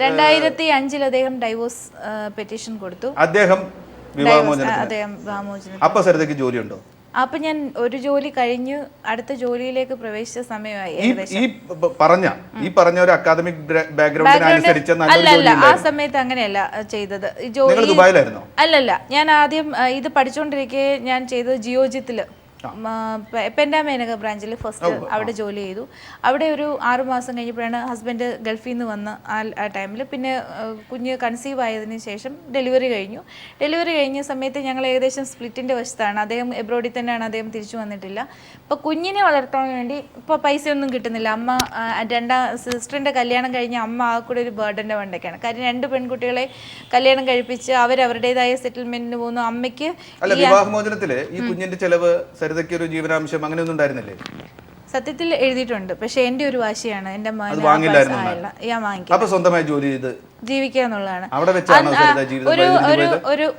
2005 അദ്ദേഹം ഡൈവോഴ്സ് പെറ്റീഷൻ കൊടുത്തു. അദ്ദേഹം വിവാഹമോചനം. ജോലിയുണ്ടോ? അപ്പൊ ഞാൻ ഒരു ജോലി കഴിഞ്ഞ് അടുത്ത ജോലിയിലേക്ക് പ്രവേശിച്ച സമയമായി. ഈ പറഞ്ഞ ഒരു അക്കാദമിക് ബാക്ക്ഗ്രൗണ്ടിനനുസരിച്ച് അല്ല, ആ സമയത്ത് അങ്ങനെയല്ല ചെയ്തത്. അല്ലല്ല, ഞാൻ ആദ്യം ഇത് പഠിച്ചുകൊണ്ടിരിക്കെ ഞാൻ ചെയ്തത് ജിയോജിത്തില് പെൻഡാമേനക ബ്രാഞ്ചിൽ ഫസ്റ്റ് അവിടെ ജോലി ചെയ്തു. അവിടെ ഒരു 6 മാസം കഴിഞ്ഞപ്പോഴാണ് ഹസ്ബൻഡ് ഗൾഫിൽ നിന്ന് വന്ന് ആ ടൈമിൽ. പിന്നെ കുഞ്ഞ് കൺസീവ് ആയതിനു ശേഷം ഡെലിവറി കഴിഞ്ഞ സമയത്ത് ഞങ്ങൾ ഏകദേശം സ്പ്ലിറ്റിൻ്റെ വശത്താണ്. അദ്ദേഹം എബ്രോഡിൽ തന്നെയാണ്, അദ്ദേഹം തിരിച്ചു വന്നിട്ടില്ല. ഇപ്പോൾ കുഞ്ഞിനെ വളർത്താൻ വേണ്ടി ഇപ്പോൾ പൈസയൊന്നും കിട്ടുന്നില്ല. അമ്മ സിസ്റ്ററിൻ്റെ കല്യാണം കഴിഞ്ഞ് അമ്മ ആ കൂടെ ഒരു ബേർഡൻ്റെ വണ്ടൊക്കെയാണ്. കാര്യം 2 പെൺകുട്ടികളെ കല്യാണം കഴിപ്പിച്ച് അവരവരുടേതായ സെറ്റിൽമെന്റിന് പോകുന്നു. അമ്മയ്ക്ക് ഈ കുഞ്ഞിന്റെ ചെലവ് ഒരു ജീവനാംശം അങ്ങനെയൊന്നും ഉണ്ടായിരുന്നില്ലേ? സത്യത്തിൽ എഴുതിയിട്ടുണ്ട്. പക്ഷെ എന്റെ ഒരു വാശിയാണ്, എന്റെ സ്വന്തമായി ജോലി ചെയ്ത് ജീവിക്കുക എന്നുള്ളതാണ്.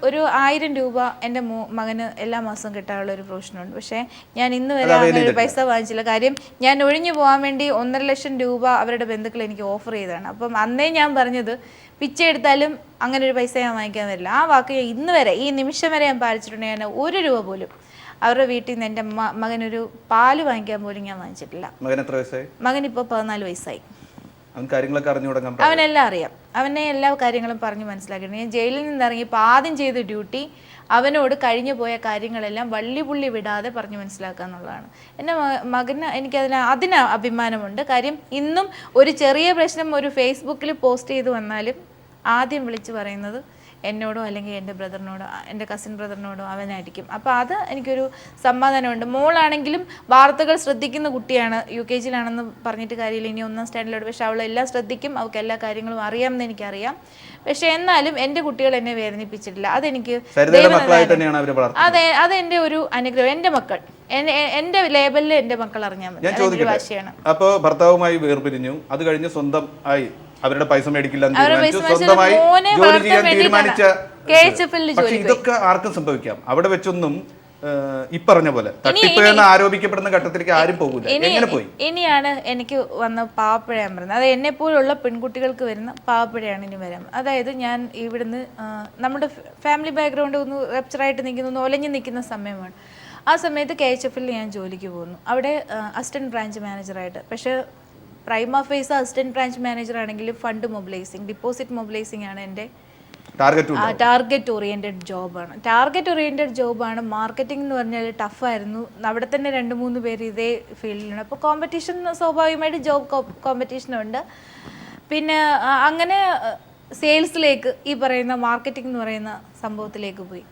ഒരു 1000 രൂപ എന്റെ മകന് എല്ലാ മാസവും കിട്ടാനുള്ള ഒരു പ്രൊവിഷനുണ്ട്. പക്ഷെ ഞാൻ ഇന്ന് വരെ അങ്ങനെ ഒരു പൈസ വാങ്ങിച്ചില്ല. കാര്യം ഞാൻ ഒഴിഞ്ഞു പോകാൻ വേണ്ടി 1.5 ലക്ഷം രൂപ അവരുടെ ബന്ധുക്കൾ എനിക്ക് ഓഫർ ചെയ്തതാണ്. അപ്പം അന്നേ ഞാൻ പറഞ്ഞത് പിച്ച എടുത്താലും അങ്ങനെ ഒരു പൈസ ഞാൻ വാങ്ങിക്കാൻ വരില്ല. ആ വാക്ക് ഇന്ന് വരെ ഈ നിമിഷം വരെ ഞാൻ പാലിച്ചിട്ടുണ്ട്. ഞാൻ 1 രൂപ പോലും അവരുടെ വീട്ടിൽ നിന്ന് എൻ്റെ മകനൊരു പാല് വാങ്ങിക്കാൻ പോലും ഞാൻ വാങ്ങിച്ചിട്ടില്ല. മകൻ ഇപ്പോൾ 14 വയസ്സായി. അവനെല്ലാം അറിയാം. അവനെ എല്ലാ കാര്യങ്ങളും പറഞ്ഞ് മനസ്സിലാക്കിയിട്ടുണ്ട്. ഞാൻ ജയിലിൽ നിന്ന് ഇറങ്ങിയപ്പോൾ ആദ്യം ചെയ്ത ഡ്യൂട്ടി അവനോട് കഴിഞ്ഞു പോയ കാര്യങ്ങളെല്ലാം വള്ളിപുള്ളി വിടാതെ പറഞ്ഞ് മനസ്സിലാക്കുക എന്നുള്ളതാണ്. എൻ്റെ മകന് അതിന് അഭിമാനമുണ്ട്. കാര്യം ഇന്നും ഒരു ചെറിയ പ്രശ്നം ഒരു ഫേസ്ബുക്കിൽ പോസ്റ്റ് ചെയ്ത് വന്നാലും ആദ്യം വിളിച്ച് പറയുന്നത് എന്നോടോ അല്ലെങ്കിൽ എൻ്റെ ബ്രദറിനോടോ എൻ്റെ കസിൻ ബ്രദറിനോടോ അവനായിരിക്കും. അപ്പോൾ അത് എനിക്കൊരു സമാധാനമുണ്ട്. മോളാണെങ്കിലും വാർത്തകൾ ശ്രദ്ധിക്കുന്ന കുട്ടിയാണ്. UKG-യിലാണെന്ന് പറഞ്ഞിട്ട് കാര്യമില്ല, ഇനി 1ാം സ്റ്റാൻഡേർഡ്. പക്ഷെ അവളെല്ലാം ശ്രദ്ധിക്കും, അവൾക്ക് എല്ലാ കാര്യങ്ങളും അറിയാമെന്ന് എനിക്കറിയാം. പക്ഷെ എന്നാലും എൻ്റെ കുട്ടികൾ എന്നെ വേദനിപ്പിച്ചിട്ടില്ല. അതെനിക്ക് അതെൻ്റെ ഒരു അനുഗ്രഹം. എൻ്റെ മക്കൾ എൻ്റെ ലേബലിൽ എൻ്റെ മക്കൾ അറിഞ്ഞാൽ മതി. അതൊരു വാശിയാണ്. അപ്പോൾ ഭർത്താവുമായി വേർപിരിഞ്ഞു, അത് കഴിഞ്ഞ് സ്വന്തം ആയി അവരുടെ പൈസ മേടിക്കില്ല, സ്വന്തമായി ജോലി ചെയ്യാൻ തീരുമാനിച്ച. പക്ഷെ ഇതൊക്കെ ആർക്കും സംഭവിക്കാം. അവിടെ വെച്ചൊന്നും ഈ പറഞ്ഞ പോലെ തട്ടിപ്പ് എന്ന് ആരോപിക്കപ്പെടുന്ന ഘട്ടത്തിലേക്ക് ആരും പോകില്ല. എങ്ങനെ പോയി? ഇനിയാണ് എനിക്ക് വന്ന പാവപ്പഴയാണ് പറയുന്നത്. അത് എന്നെ പോലുള്ള പെൺകുട്ടികൾക്ക് വരുന്ന പാവപ്പഴയാണ് ഇനി വരാൻ. അതായത് ഞാൻ ഇവിടുന്ന് നമ്മുടെ ഫാമിലി ബാക്ക്ഗ്രൗണ്ട് ഒന്ന് റപ്ചറായിട്ട് നിൽക്കുന്ന, ഒലഞ്ഞു നിൽക്കുന്ന സമയമാണ്. ആ സമയത്ത് KHF-ൽ ഞാൻ ജോലിക്ക് പോകുന്നു. അവിടെ അസിസ്റ്റന്റ് ബ്രാഞ്ച് മാനേജറായിട്ട്. പക്ഷേ prima facie assistant branch manager ആണെങ്കിലും ഫണ്ട് മൊബിലൈസിങ്, ഡിപ്പോസിറ്റ് മൊബിലൈസിങ് ആണ് എൻ്റെ ടാർഗറ്റ് ഓറിയന്റഡ് ജോബാണ്. മാർക്കറ്റിംഗ് എന്ന് പറഞ്ഞാൽ ടഫായിരുന്നു. അവിടെ തന്നെ 2-3 പേര് ഇതേ ഫീൽഡിലാണ്. അപ്പോൾ കോമ്പറ്റീഷൻ സ്വാഭാവികമായിട്ട് ജോബ് കോമ്പറ്റീഷനുണ്ട്. പിന്നെ അങ്ങനെ സെയിൽസിലേക്ക് ഈ പറയുന്ന മാർക്കറ്റിംഗ് എന്ന് പറയുന്ന സംഭവത്തിലേക്ക് പോയി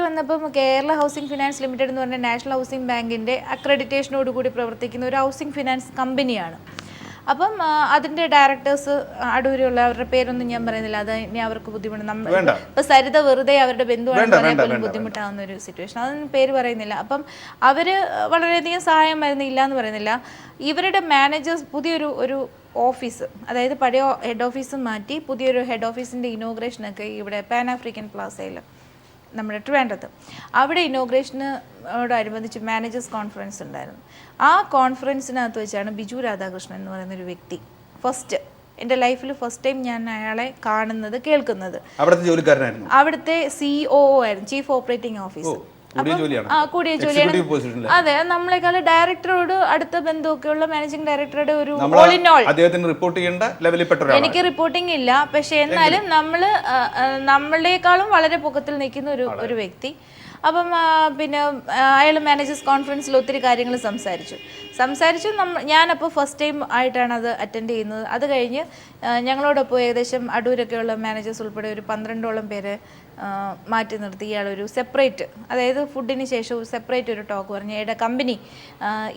വന്നപ്പം കേരള ഹൗസിംഗ് ഫിനാൻസ് ലിമിറ്റഡ് എന്ന് പറഞ്ഞ നാഷണൽ ഹൗസിംഗ് ബാങ്കിൻ്റെ അക്രഡിറ്റേഷനോട് കൂടി പ്രവർത്തിക്കുന്ന ഒരു ഹൗസിംഗ് ഫിനാൻസ് കമ്പനിയാണ്. അപ്പം അതിന്റെ ഡയറക്ടേഴ്സ് അടൂരുള്ള അവരുടെ പേരൊന്നും ഞാൻ പറയുന്നില്ല, അത് ഇനി അവർക്ക് ബുദ്ധിമുട്ട്. നമ്മൾ ഇപ്പൊ സരിത വെറുതെ അവരുടെ ബന്ധുവാണെന്ന് പറയാൻ പോലും ബുദ്ധിമുട്ടാവുന്ന ഒരു സിറ്റുവേഷൻ, അതൊന്നും പേര് പറയുന്നില്ല. അപ്പം അവര് വളരെയധികം സഹായം വരുന്നില്ല എന്ന് പറയുന്നില്ല. ഇവരുടെ മാനേജേഴ്സ് പുതിയൊരു ഓഫീസ്, അതായത് പഴയ ഹെഡ് ഓഫീസ് മാറ്റി പുതിയൊരു ഹെഡ് ഓഫീസിൻ്റെ ഇനോഗ്രേഷനൊക്കെ ഇവിടെ പാൻ ആഫ്രിക്കൻ പ്ലാസയിൽ നമ്മുടെ ട്രിവാൻഡ്രത്ത്, അവിടെ ഇനോഗ്രേഷനോടനുബന്ധിച്ച് മാനേജേഴ്സ് കോൺഫറൻസ് ഉണ്ടായിരുന്നു. ആ കോൺഫറൻസിനകത്ത് വെച്ചാണ് ബിജു രാധാകൃഷ്ണൻ എന്ന് പറയുന്നൊരു വ്യക്തി ഫസ്റ്റ് എൻ്റെ ലൈഫിൽ ഫസ്റ്റ് ടൈം ഞാൻ അയാളെ കാണുന്നത് കേൾക്കുന്നത്. അവിടുത്തെ CEO ആയിരുന്നു, ചീഫ് ഓപ്പറേറ്റിംഗ് ഓഫീസർ. കൂടിയ ജോലിയാണ്. അതെ, നമ്മളെക്കാൾ ഡയറക്ടറോട് അടുത്ത ബന്ധമൊക്കെയുള്ള മാനേജിംഗ് ഡയറക്ടറുടെ ഒരു ഓൾ ഇൻ ഓൾ. എനിക്ക് റിപ്പോർട്ടിംഗ് ഇല്ല, പക്ഷെ എന്നാലും നമ്മളെക്കാളും വളരെ പൊക്കത്തിൽ നിൽക്കുന്ന ഒരു വ്യക്തി. അപ്പം പിന്നെ അയാൾ മാനേജേഴ്സ് കോൺഫറൻസിൽ ഒത്തിരി കാര്യങ്ങൾ സംസാരിച്ചു. ഞാനപ്പോൾ ഫസ്റ്റ് ടൈം ആയിട്ടാണ് അത് അറ്റൻഡ് ചെയ്യുന്നത്. അത് കഴിഞ്ഞ് ഞങ്ങളോടൊപ്പം ഏകദേശം അടൂരൊക്കെയുള്ള മാനേജേഴ്സ് ഉൾപ്പെടെ ഒരു 12ഓളം പേരെ മാറ്റി നിർത്തി ഇയാളൊരു സെപ്പറേറ്റ്, അതായത് ഫുഡിന് ശേഷം സെപ്പറേറ്റ് ഒരു ടോക്ക് പറഞ്ഞ്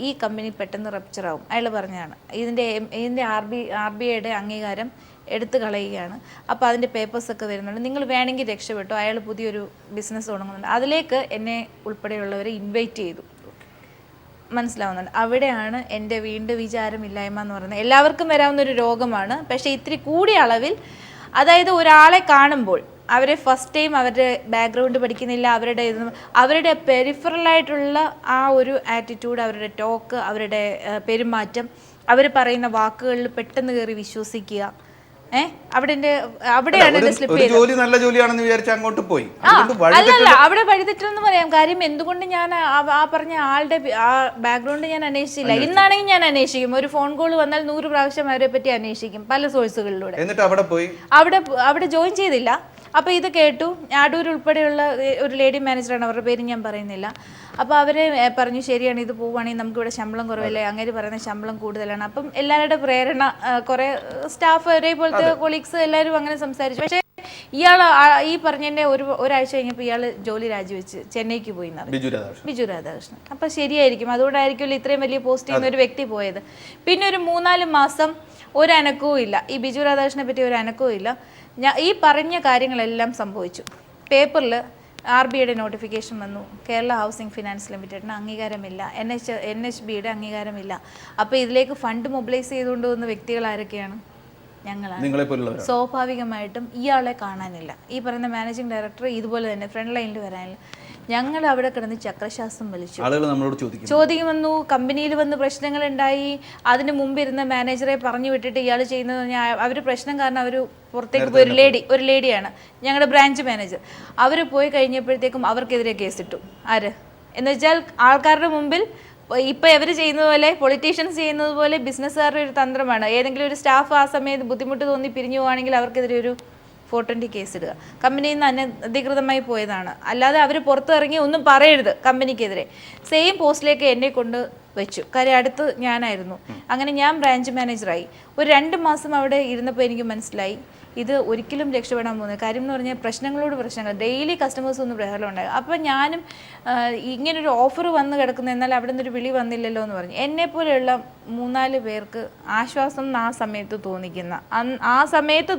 ഈ കമ്പനി പെട്ടെന്ന് റപ്ചറാവും അയാൾ പറഞ്ഞതാണ്. ഇതിൻ്റെ RBIയുടെ അംഗീകാരം എടുത്തു കളയുകയാണ്. അപ്പോൾ അതിൻ്റെ പേപ്പേഴ്സൊക്കെ വരുന്നുണ്ട്, നിങ്ങൾ വേണമെങ്കിൽ രക്ഷപ്പെട്ടു. അയാൾ പുതിയൊരു ബിസിനസ് തുടങ്ങുന്നുണ്ട്, അതിലേക്ക് എന്നെ ഉൾപ്പെടെയുള്ളവരെ ഇൻവൈറ്റ് ചെയ്തു. മനസ്സിലാവുന്നുണ്ട്. അവിടെയാണ് എൻ്റെ വീണ്ടും വിചാരമില്ലായ്മ എന്ന് പറയുന്നത്. എല്ലാവർക്കും വരാവുന്ന ഒരു രോഗമാണ്, പക്ഷേ ഇത്തിരി കൂടിയ അളവിൽ, അതായത് ഒരാളെ കാണുമ്പോൾ അവരെ ഫസ്റ്റ് ടൈം അവരുടെ ബാക്ക്ഗ്രൗണ്ട് പഠിക്കുന്നില്ല, അവരുടെ പെരിഫറലായിട്ടുള്ള ആ ഒരു ആറ്റിറ്റ്യൂഡ്, അവരുടെ ടോക്ക്, അവരുടെ പെരുമാറ്റം, അവർ പറയുന്ന വാക്കുകളിൽ പെട്ടെന്ന് കയറി വിശ്വസിക്കുക. അവിടെയാണ് സ്ലിപ്പ് ചെയ്തത്. അല്ലല്ല, അവിടെ വഴിതെറ്റെന്ന് പറയാം. കാര്യം എന്തുകൊണ്ട് ഞാൻ ആ പറഞ്ഞ ആളുടെ ആ ബാക്ക്ഗ്രൗണ്ട് ഞാൻ അന്വേഷിച്ചില്ല. ഇന്നാണെങ്കിൽ ഞാൻ അന്വേഷിക്കും. ഒരു ഫോൺ കോൾ വന്നാൽ 100 പ്രാവശ്യം അവരെ പറ്റി അന്വേഷിക്കും പല സോഴ്സുകളിലൂടെ. അവിടെ ജോയിൻ ചെയ്തില്ല. അപ്പോൾ ഇത് കേട്ടു. അടൂർ ഉൾപ്പെടെയുള്ള ഒരു ലേഡി മാനേജറാണ്, അവരുടെ പേര് ഞാൻ പറയുന്നില്ല. അപ്പോൾ അവരെ പറഞ്ഞു, ശരിയാണ്, ഇത് പോവുകയാണെങ്കിൽ നമുക്കിവിടെ ശമ്പളം കുറവല്ലേ, അങ്ങനെ പറയുന്ന ശമ്പളം കൂടുതലാണ്. അപ്പം എല്ലാവരുടെ പ്രേരണ, കുറേ സ്റ്റാഫ് ഒരേപോലത്തെ കൊളീഗ്സ് എല്ലാവരും അങ്ങനെ സംസാരിച്ചു. പക്ഷേ ഇയാൾ ഈ പറഞ്ഞതിൻ്റെ ഒരാഴ്ച കഴിഞ്ഞപ്പോൾ ഇയാൾ ജോലി രാജിവെച്ച് ചെന്നൈക്ക് പോയി ബിജു രാധാകൃഷ്ണൻ. അപ്പം ശരിയായിരിക്കും, അതുകൊണ്ടായിരിക്കുമല്ലോ ഇത്രയും വലിയ പോസ്റ്റ് ചെയ്യുന്ന ഒരു വ്യക്തി പോയത്. പിന്നെ ഒരു 3-4 മാസം ഒരു അനക്കവും ഇല്ല, ഈ ബിജു രാധാകൃഷ്ണനെ പറ്റി ഒരു അനക്കവും ഇല്ല. ഈ പറഞ്ഞ കാര്യങ്ങളെല്ലാം സംഭവിച്ചു. പേപ്പറിൽ RBIയുടെ നോട്ടിഫിക്കേഷൻ വന്നു, കേരള ഹൗസിംഗ് ഫിനാൻസ് ലിമിറ്റഡിന് അംഗീകാരമില്ല, NHBയുടെ അംഗീകാരമില്ല. അപ്പോൾ ഇതിലേക്ക് ഫണ്ട് മൊബിലൈസ് ചെയ്തുകൊണ്ട് വന്ന വ്യക്തികൾ ആരൊക്കെയാണ്? ഞങ്ങളാണ്. സ്വാഭാവികമായിട്ടും ഇയാളെ കാണാനില്ല. ഈ പറയുന്ന മാനേജിംഗ് ഡയറക്ടർ ഇതുപോലെ തന്നെ ഫ്രണ്ട് ലൈനിൽ വരാനില്ല. ഞങ്ങൾ അവിടെ കിടന്ന് ചക്രശ്വാസം വലിച്ചു. ചോദ്യം വന്നു, കമ്പനിയിൽ വന്ന് പ്രശ്നങ്ങൾ ഉണ്ടായി. അതിന് മുമ്പിരുന്ന മാനേജറെ പറഞ്ഞു വിട്ടിട്ട് ഇയാൾ ചെയ്യുന്നത് പറഞ്ഞാൽ അവർ പ്രശ്നം കാരണം അവർ പുറത്തേക്ക് പോയി. ഒരു ലേഡിയാണ് ഞങ്ങളുടെ ബ്രാഞ്ച് മാനേജർ. അവർ പോയി കഴിഞ്ഞപ്പോഴത്തേക്കും അവർക്കെതിരെ കേസിട്ടു. ആര് എന്ന് വെച്ചാൽ ആൾക്കാരുടെ മുമ്പിൽ ഇപ്പം ഇവർ ചെയ്യുന്നത് പോലെ, പൊളിറ്റീഷ്യൻസ് ചെയ്യുന്നത് പോലെ ബിസിനസ്സുകാരുടെ ഒരു തന്ത്രമാണ്. ഏതെങ്കിലും ഒരു സ്റ്റാഫ് ആ സമയത്ത് ബുദ്ധിമുട്ട് തോന്നി പിരിഞ്ഞു പോവുകയാണെങ്കിൽ അവർക്കെതിരെ ഒരു 420 കേസ് ഇടുക. കമ്പനിയിൽ നിന്ന് അനധികൃതമായി പോയതാണ്, അല്ലാതെ അവർ പുറത്തിറങ്ങി ഒന്നും പറയരുത് കമ്പനിക്കെതിരെ. സെയിം പോസ്റ്റിലേക്ക് എന്നെ കൊണ്ട് വെച്ചു. കാര്യം അടുത്ത് ഞാനായിരുന്നു. അങ്ങനെ ഞാൻ ബ്രാഞ്ച് മാനേജറായി. ഒരു 2 മാസം അവിടെ ഇരുന്നപ്പോൾ എനിക്ക് മനസ്സിലായി ഇത് ഒരിക്കലും രക്ഷപ്പെടാൻ പോകുന്നത്. കാര്യം എന്ന് പറഞ്ഞാൽ പ്രശ്നങ്ങൾ ഡെയിലി കസ്റ്റമേഴ്സ് ഒന്നും ബഹളം ഉണ്ടാകും. അപ്പം ഞാനും ഇങ്ങനൊരു ഓഫർ വന്ന് കിടക്കുന്നു, എന്നാൽ അവിടെ നിന്നൊരു വിളി വന്നില്ലല്ലോ എന്ന് പറഞ്ഞു. എന്നെപ്പോലെയുള്ള 3-4 പേർക്ക് ആശ്വാസം ആ സമയത്ത്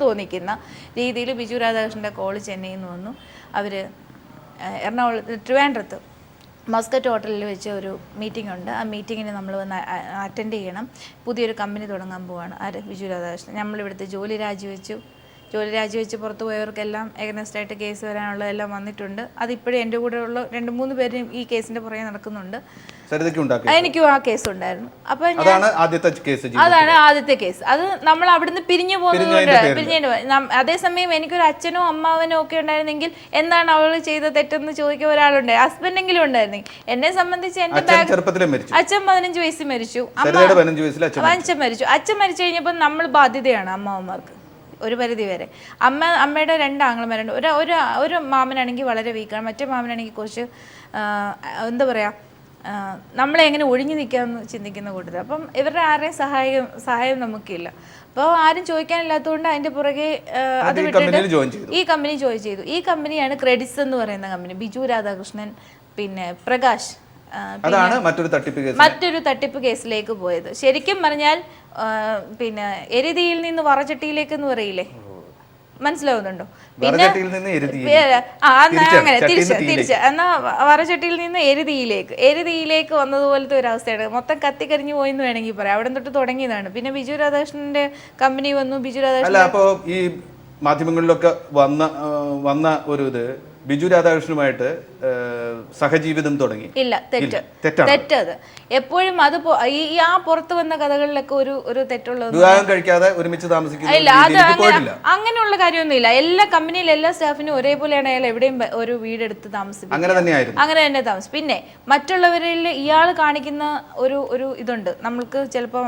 തോന്നിക്കുന്ന രീതിയിൽ ബിജു രാധാകൃഷ്ണൻ്റെ കോള് ചെന്നൈയിൽ നിന്ന് വന്നു. അവർ ട്രിവാൻഡ്രത്ത് മസ്കറ്റ് ഹോട്ടലിൽ വെച്ച് ഒരു മീറ്റിംഗ് ഉണ്ട്. ആ മീറ്റിങ്ങിന് നമ്മൾ വന്ന് അറ്റൻഡ് ചെയ്യണം. പുതിയൊരു കമ്പനി തുടങ്ങാൻ പോവാണ് ബിജു രാധാകൃഷ്ണൻ. നമ്മളിവിടുത്തെ ജോലി രാജിവെച്ച് പുറത്തു പോയവർക്കെല്ലാം എഗനസ്റ്റായിട്ട് കേസ് വരാനുള്ളതെല്ലാം വന്നിട്ടുണ്ട്. അതിപ്പോഴും എൻ്റെ കൂടെ ഉള്ള 2-3 പേരും ഈ കേസിൻ്റെ പുറകെ നടക്കുന്നുണ്ട്. എനിക്കും ആ കേസ് ഉണ്ടായിരുന്നു. അപ്പം അതാണ് ആദ്യത്തെ കേസ്. അത് നമ്മൾ അവിടുന്ന് പിരിഞ്ഞു പോകുന്നത്. അതേസമയം എനിക്കൊരു അച്ഛനോ അമ്മാവനോ ഒക്കെ ഉണ്ടായിരുന്നെങ്കിൽ എന്താണ് അവൾ ചെയ്ത തെറ്റെന്ന് ചോദിക്കാൻ ഒരാളുണ്ട്, ഹസ്ബൻഡെങ്കിലും ഉണ്ടായിരുന്നെങ്കിൽ. എന്നെ സംബന്ധിച്ച് എൻ്റെ അച്ഛൻ 15 വയസ്സിൽ മരിച്ചു, അച്ഛൻ മരിച്ചു. അച്ഛൻ മരിച്ചു കഴിഞ്ഞപ്പോൾ നമ്മൾ ബാധ്യതയാണ് അമ്മാവന്മാർക്ക് ഒരു പരിധി വരെ. അമ്മയുടെ 2 ആങ്ങളമാരുണ്ട്. ഒരു മാമനാണെങ്കിൽ വളരെ വീക്കാണ്, മറ്റേ മാമനാണെങ്കിൽ കുറച്ച് എന്താ പറയുക, നമ്മളെ എങ്ങനെ ഒഴിഞ്ഞു നിൽക്കാമെന്ന് ചിന്തിക്കുന്ന കൂട്ടത്തിൽ. അപ്പം ഇവരുടെ ആരുടെയും സഹായം നമുക്കില്ല. അപ്പോൾ ആരും ചോദിക്കാനില്ലാത്തതുകൊണ്ട് അതിൻ്റെ പുറകെ അത് വിട്ടിട്ട് ഈ കമ്പനി ജോയിൻ ചെയ്തു. ഈ കമ്പനിയാണ് ക്രെഡിറ്റ്സ് എന്ന് പറയുന്ന കമ്പനി. ബിജു രാധാകൃഷ്ണൻ, പിന്നെ പ്രകാശ് അതാണ് മറ്റൊരു തട്ടിപ്പ് കേസിലേക്ക് പോയത്. ശരിക്കും പറഞ്ഞാൽ പിന്നെ എരുതിയിൽ നിന്ന് വറചട്ടിയിലേക്ക് എന്ന് പറയില്ലേ, മനസ്സിലാവുന്നുണ്ടോ? പിന്നെ അങ്ങനെ തിരിച്ച് എന്നാ വറചട്ടിയിൽ നിന്ന് എരുതിയിലേക്ക് വന്നതുപോലത്തെ ഒരു അവസ്ഥയാണ്. മൊത്തം കത്തിക്കരിഞ്ഞു പോയെന്ന് വേണമെങ്കിൽ പറയാം. അവിടെ തൊട്ട് തുടങ്ങിയതാണ്. പിന്നെ ബിജു രാധാകൃഷ്ണന്റെ കമ്പനി വന്നു. ബിജു രാധാകൃഷ്ണൻ അപ്പോ ഈ മാധ്യമങ്ങളിലൊക്കെ വന്ന ഒരു ഇത് ബിജു രാധാകൃഷ്ണനുമായിട്ട് സഹജീവിതം തുടങ്ങി. ഇല്ല, തെറ്റത് എപ്പോഴും അത് ആ പുറത്തു വന്ന കഥകളിലൊക്കെ ഒരു തെറ്റുള്ളത്. വിവാഹം കഴിക്കാതെ ഒരുമിച്ച് താമസിക്കുന്ന അങ്ങനെയുള്ള കാര്യമൊന്നുമില്ല. എല്ലാ കമ്പനിയിലും എല്ലാ സ്റ്റാഫിനും ഒരേപോലെയാണ് അയാൾ എവിടെയും ഒരു വീടെടുത്ത് താമസിക്കും. അങ്ങനെ തന്നെ താമസിക്കും. പിന്നെ മറ്റുള്ളവരിൽ ഇയാൾ കാണിക്കുന്ന ഒരു ഇതുണ്ട്. നമ്മൾക്ക് ചിലപ്പോൾ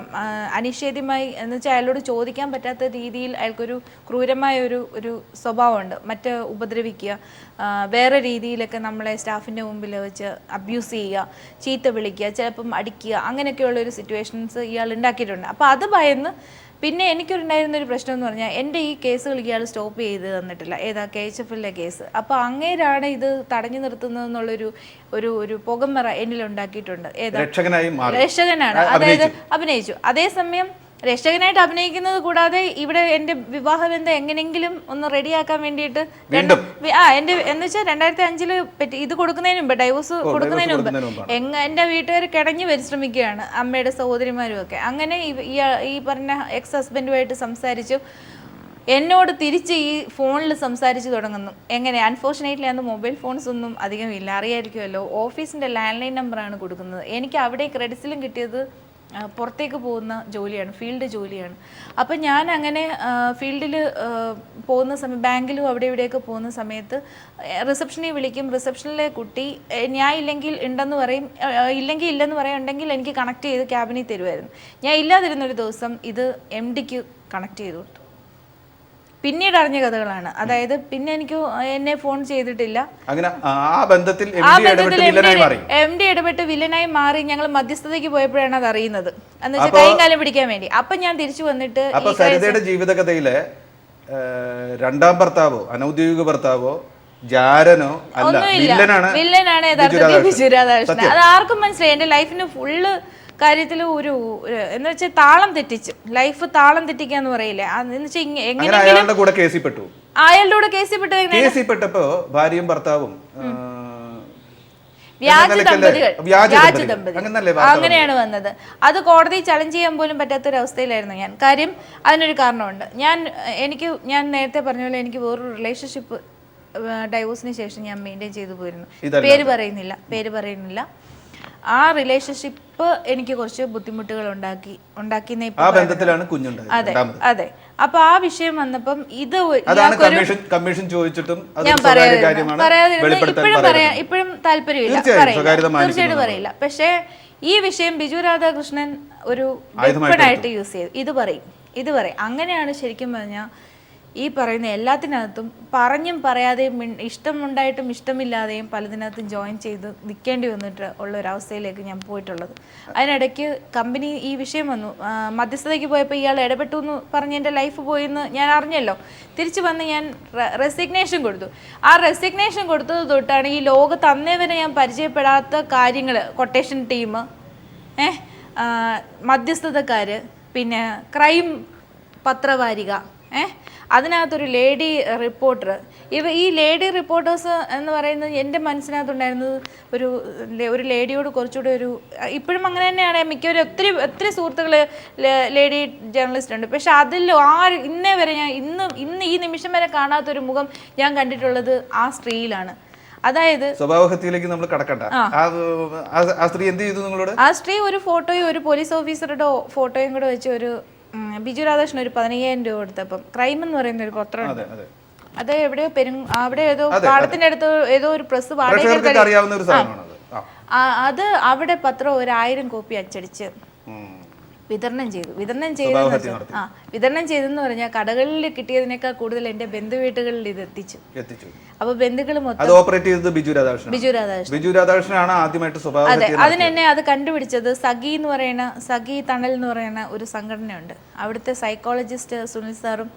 അനിഷേധ്യമായി എന്ന് വെച്ചാൽ അയാളോട് ചോദിക്കാൻ പറ്റാത്ത രീതിയിൽ അയാൾക്കൊരു ക്രൂരമായ ഒരു സ്വഭാവമുണ്ട്. മറ്റ് ഉപദ്രവിക്കുക, വേറെ രീതിയിലൊക്കെ നമ്മളെ സ്റ്റാഫിൻ്റെ മുമ്പിൽ വെച്ച് അബ്യൂസ് ചെയ്യുക, ചീത്ത വിളിക്കുക, ചിലപ്പം അടിക്കുക, അങ്ങനെയൊക്കെയുള്ളൊരു സിറ്റുവേഷൻസ് ഇയാൾ ഉണ്ടാക്കിയിട്ടുണ്ട്. അപ്പോൾ അത് ഭയന്ന് പിന്നെ എനിക്കുണ്ടായിരുന്നൊരു പ്രശ്നം എന്ന് പറഞ്ഞാൽ എൻ്റെ ഈ കേസുകൾ ഇയാൾ സ്റ്റോപ്പ് ചെയ്ത് തന്നിട്ടില്ല. ഏതാ KHF കേസ്. അപ്പോൾ അങ്ങേരാണ് ഇത് തടഞ്ഞു നിർത്തുന്നതെന്നുള്ളൊരു ഒരു പുകമറ എന്നിലുണ്ടാക്കിയിട്ടുണ്ട്. രക്ഷകനാണ്, അതായത് അഭിനയിച്ചു. അതേസമയം രക്ഷകനായിട്ട് അഭിനയിക്കുന്നത് കൂടാതെ ഇവിടെ എൻ്റെ വിവാഹബന്ധം എങ്ങനെയെങ്കിലും ഒന്ന് റെഡിയാക്കാൻ വേണ്ടിയിട്ട് എൻ്റെ എന്ന് വെച്ചാൽ 2005 ഇത് കൊടുക്കുന്നതിന് മുമ്പ്, ഡൈവോഴ്സ് കൊടുക്കുന്നതിന് മുമ്പ് എൻ്റെ വീട്ടുകാർ കിടഞ്ഞു പരിശ്രമിക്കുകയാണ്, അമ്മയുടെ സഹോദരിമാരും ഒക്കെ. അങ്ങനെ ഈ പറഞ്ഞ എക്സ് ഹസ്ബൻഡുമായിട്ട് സംസാരിച്ചു. എന്നോട് തിരിച്ച് ഈ ഫോണിൽ സംസാരിച്ച് തുടങ്ങുന്നു. എങ്ങനെ? അൺഫോർച്ചുനേറ്റ്ലി അന്ന് മൊബൈൽ ഫോൺസ് ഒന്നും അധികം ഇല്ല, അറിയായിരിക്കുമല്ലോ. ഓഫീസിൻ്റെ ലാൻഡ് ലൈൻ നമ്പറാണ് കൊടുക്കുന്നത്. എനിക്ക് അവിടെ ക്രെഡിറ്റ്സിലും കിട്ടിയത് പുറത്തേക്ക് പോകുന്ന ജോലിയാണ്, ഫീൽഡ് ജോലിയാണ്. അപ്പം ഞാൻ അങ്ങനെ ഫീൽഡിൽ പോകുന്ന സമയം ബാങ്കിലും അവിടെ ഇവിടെയൊക്കെ പോകുന്ന സമയത്ത് റിസപ്ഷനിൽ വിളിക്കും. റിസപ്ഷനിലെ കുട്ടി ഞാൻ ഇല്ലെങ്കിൽ ഉണ്ടെന്ന് പറയും, ഇല്ലെങ്കിൽ ഇല്ലെന്ന് പറയും, ഉണ്ടെങ്കിൽ എനിക്ക് കണക്ട് ചെയ്ത് ക്യാബിനിൽ തരുമായിരുന്നു. ഞാൻ ഇല്ലാതിരുന്നൊരു ദിവസം ഇത് MDക്ക് കണക്ട് ചെയ്തു കൊടുത്തു. പിന്നീട് അറിഞ്ഞ കഥകളാണ്. അതായത് പിന്നെ എനിക്ക് എന്നെ ഫോൺ ചെയ്തിട്ടില്ല. MD ഇടപെട്ട് വില്ലനായി മാറി. ഞങ്ങൾ മധ്യസ്ഥതയ്ക്ക് പോയപ്പോഴാണ് അത് അറിയുന്നത്. എന്ന് വെച്ചാൽ കൈയും കാലം പിടിക്കാൻ വേണ്ടി. അപ്പൊ ഞാൻ തിരിച്ചു വന്നിട്ട് സരിതയുടെ ജീവിതകഥയിലെ രണ്ടാം ഭർത്താവോ അനൗദ്യോഗിക ഭർത്താവോ ജാരനോ അല്ല, വില്ലനാണ് യഥാർത്ഥത്തിൽ ബിജു രാധാകൃഷ്ണൻ. അത് ആർക്കും മനസ്സിലായി. എന്റെ ലൈഫിന് ഫുള്ള് കാര്യത്തിൽ എന്ന് വെച്ചാൽ താളം തെറ്റിച്ച്, ലൈഫ് താളം തെറ്റിക്കാന്ന് പറയില്ലേ, എന്ന് വെച്ചാൽ എങ്ങനെയെങ്കിലും അയാളുടെ കൂടെ കേസിൽപ്പെട്ടപ്പോ ഭാര്യയും ഭർത്താവും വ്യാജ ദമ്പതികൾ അങ്ങനെയാണ് വന്നത്. അത് കോടതി ചലഞ്ച് ചെയ്യാൻ പോലും പറ്റാത്തൊരവസ്ഥയിലായിരുന്നു ഞാൻ. കാര്യം അതിനൊരു കാരണമുണ്ട്. ഞാൻ നേരത്തെ പറഞ്ഞ പോലെ എനിക്ക് വേറൊരു റിലേഷൻഷിപ്പ് ഡൈവോഴ്സിന് ശേഷം ഞാൻ മെയിൻറ്റെയിൻ ചെയ്തു പോയിരുന്നു. പേര് പറയുന്നില്ല. ആ റിലേഷൻഷിപ്പ് എനിക്ക് കുറച്ച് ബുദ്ധിമുട്ടുകൾ ഉണ്ടാക്കിയെന്നേ. അതെ. അപ്പൊ ആ വിഷയം വന്നപ്പം ഇത് ഞാൻ ഇപ്പോഴും താല്പര്യമില്ല, തീർച്ചയായിട്ടും പറയില്ല. പക്ഷേ ഈ വിഷയം ബിജു രാധാകൃഷ്ണൻ ഒരു വെപ്പണായിട്ട് യൂസ് ചെയ്തു. ഇത് പറയും. അങ്ങനെയാണ് ശരിക്കും പറഞ്ഞാൽ ഈ പറയുന്ന എല്ലാത്തിനകത്തും പറഞ്ഞും പറയാതെയും ഇഷ്ടമുണ്ടായിട്ടും ഇഷ്ടമില്ലാതെയും പലതിനകത്തും ജോയിൻ ചെയ്ത് നിൽക്കേണ്ടി വന്നിട്ട് ഉള്ള ഒരവസ്ഥയിലേക്ക് ഞാൻ പോയിട്ടുള്ളത്. അതിനിടയ്ക്ക് കമ്പനി ഈ വിഷയം വന്നു, മധ്യസ്ഥതയ്ക്ക് പോയപ്പോൾ ഇയാൾ ഇടപെട്ടു എന്ന് പറഞ്ഞ് എൻ്റെ ലൈഫ് പോയെന്ന് ഞാൻ അറിഞ്ഞല്ലോ. തിരിച്ചു വന്ന് ഞാൻ റെസിഗ്നേഷൻ കൊടുത്തു. ആ റെസിഗ്നേഷൻ കൊടുത്തത് തൊട്ടാണ് ഈ ലോകത്ത് അന്നേ വരെ ഞാൻ പരിചയപ്പെടാത്ത കാര്യങ്ങൾ, കൊട്ടേഷൻ ടീം, മധ്യസ്ഥതക്കാർ, പിന്നെ ക്രൈം പത്രവാരിക, അതിനകത്തൊരു ലേഡി റിപ്പോർട്ടർ. ഈ ലേഡി റിപ്പോർട്ടേഴ്സ് എന്ന് പറയുന്നത് എൻ്റെ മനസ്സിനകത്തുണ്ടായിരുന്നത് ഒരു ലേഡിയോട് കുറച്ചുകൂടെ ഇപ്പോഴും അങ്ങനെ തന്നെയാണ് മിക്കവരും. ഒത്തിരി സുഹൃത്തുക്കൾ ലേഡി ജേർണലിസ്റ്റ് ഉണ്ട്. പക്ഷെ അതിൽ ഇന്നേ വരെ ഞാൻ ഇന്ന് ഈ നിമിഷം വരെ കാണാത്തൊരു മുഖം ഞാൻ കണ്ടിട്ടുള്ളത് ആ സ്ത്രീയിലാണ്. അതായത് സ്വഭാവഹത്യയിലേക്ക് നമ്മൾ കടക്കണ്ട. ആ സ്ത്രീ എന്ത് ചെയ്തു നിങ്ങളോട്? ആ സ്ത്രീ ഒരു ഫോട്ടോയും ഒരു പോലീസ് ഓഫീസറുടെ ഫോട്ടോയും കൂടെ വെച്ച് ബിജു രാധാകൃഷ്ണൻ ഒരു 15,000 രൂപ കൊടുത്തപ്പം ക്രൈം എന്ന് പറയുന്ന ഒരു പത്രമുണ്ട്. അത് എവിടെയോ അവിടെ ഏതോ പാടത്തിന്റെ അടുത്ത് ഏതോ ഒരു പ്രസ് അത് അവിടെ പത്രം 1000 കോപ്പി അച്ചടിച്ച് വിതരണം ചെയ്തെന്ന് പറഞ്ഞാൽ കടകളിൽ കിട്ടിയതിനേക്കാൾ കൂടുതൽ എന്റെ ബന്ധുവീട്ടുകളിൽ ഇത് എത്തിച്ചു. അപ്പൊ ബന്ധുക്കൾ മൊത്തം ബിജു രാധാകൃഷ്ണനാണ് ആദ്യമായിട്ട് അതിനെന്നെ അത് കണ്ടുപിടിച്ചത് സഖി തണൽ എന്ന് പറയുന്ന ഒരു സംഘടനയുണ്ട്. അവിടുത്തെ സൈക്കോളജിസ്റ്റ് സുനിൽ സാറും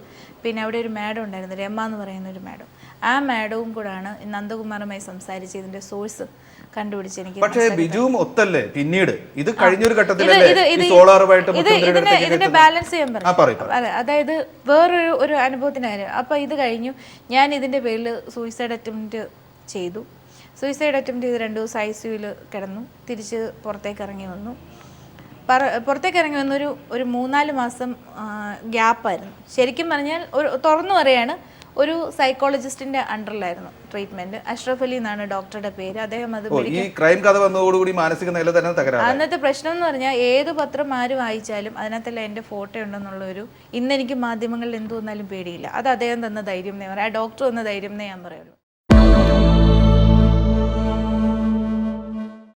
പിന്നെ അവിടെ ഒരു മാഡം ഉണ്ടായിരുന്നു, രമ എന്ന് പറയുന്ന ഒരു മാഡം. ആ മാഡവും കൂടാണ് നന്ദകുമാറുമായി സംസാരിച്ച് ഇതിന്റെ സോഴ്സ് കണ്ടുപിടിച്ച് എനിക്ക് പക്ഷേ ബിജുവും ഒത്തല്ലേ പിന്നീട് ഇത് കഴിഞ്ഞൊരു ഘട്ടത്തിലല്ലേ ഈ സോളാറുമായിട്ട് ഇതിന്റെ ബാലൻസ് ചെയ്യാൻ പറയും. അതായത് വേറൊരു അനുഭവത്തിന്റെ കാര്യം. അപ്പൊ ഇത് കഴിഞ്ഞു, ഞാൻ ഇതിന്റെ പേരിൽ സൂയിസൈഡ് അറ്റംപ്റ്റ് ചെയ്തു. സൂയിസൈഡ് അറ്റംപ്റ്റ് ചെയ്ത് 2 ദിവസം ICUവിൽ കിടന്നു. തിരിച്ച് പുറത്തേക്ക് ഇറങ്ങി വന്നു. ഒരു 3-4 മാസം ഗ്യാപ്പായിരുന്നു. ശരിക്കും പറഞ്ഞാൽ തുറന്നു പറയാണ്, ഒരു സൈക്കോളജിസ്റ്റിന്റെ അണ്ടറിലായിരുന്നു ട്രീറ്റ്മെന്റ്. അഷ്റഫ് അലി എന്നാണ് ഡോക്ടറുടെ പേര്. അദ്ദേഹം അത് അന്നത്തെ പ്രശ്നം എന്ന് പറഞ്ഞാൽ ഏത് പത്രം ആര് വായിച്ചാലും അതിനകത്തല്ല എൻ്റെ ഫോട്ടോ ഉണ്ടെന്നുള്ളൊരു, ഇന്നെനിക്ക് മാധ്യമങ്ങളിൽ എന്ത് വന്നാലും പേടിയില്ല. അത് അദ്ദേഹം തന്ന ധൈര്യം എന്നേ പറയാം, ആ ഡോക്ടർ തന്ന ധൈര്യം എന്നേ ഞാൻ പറയുള്ളൂ.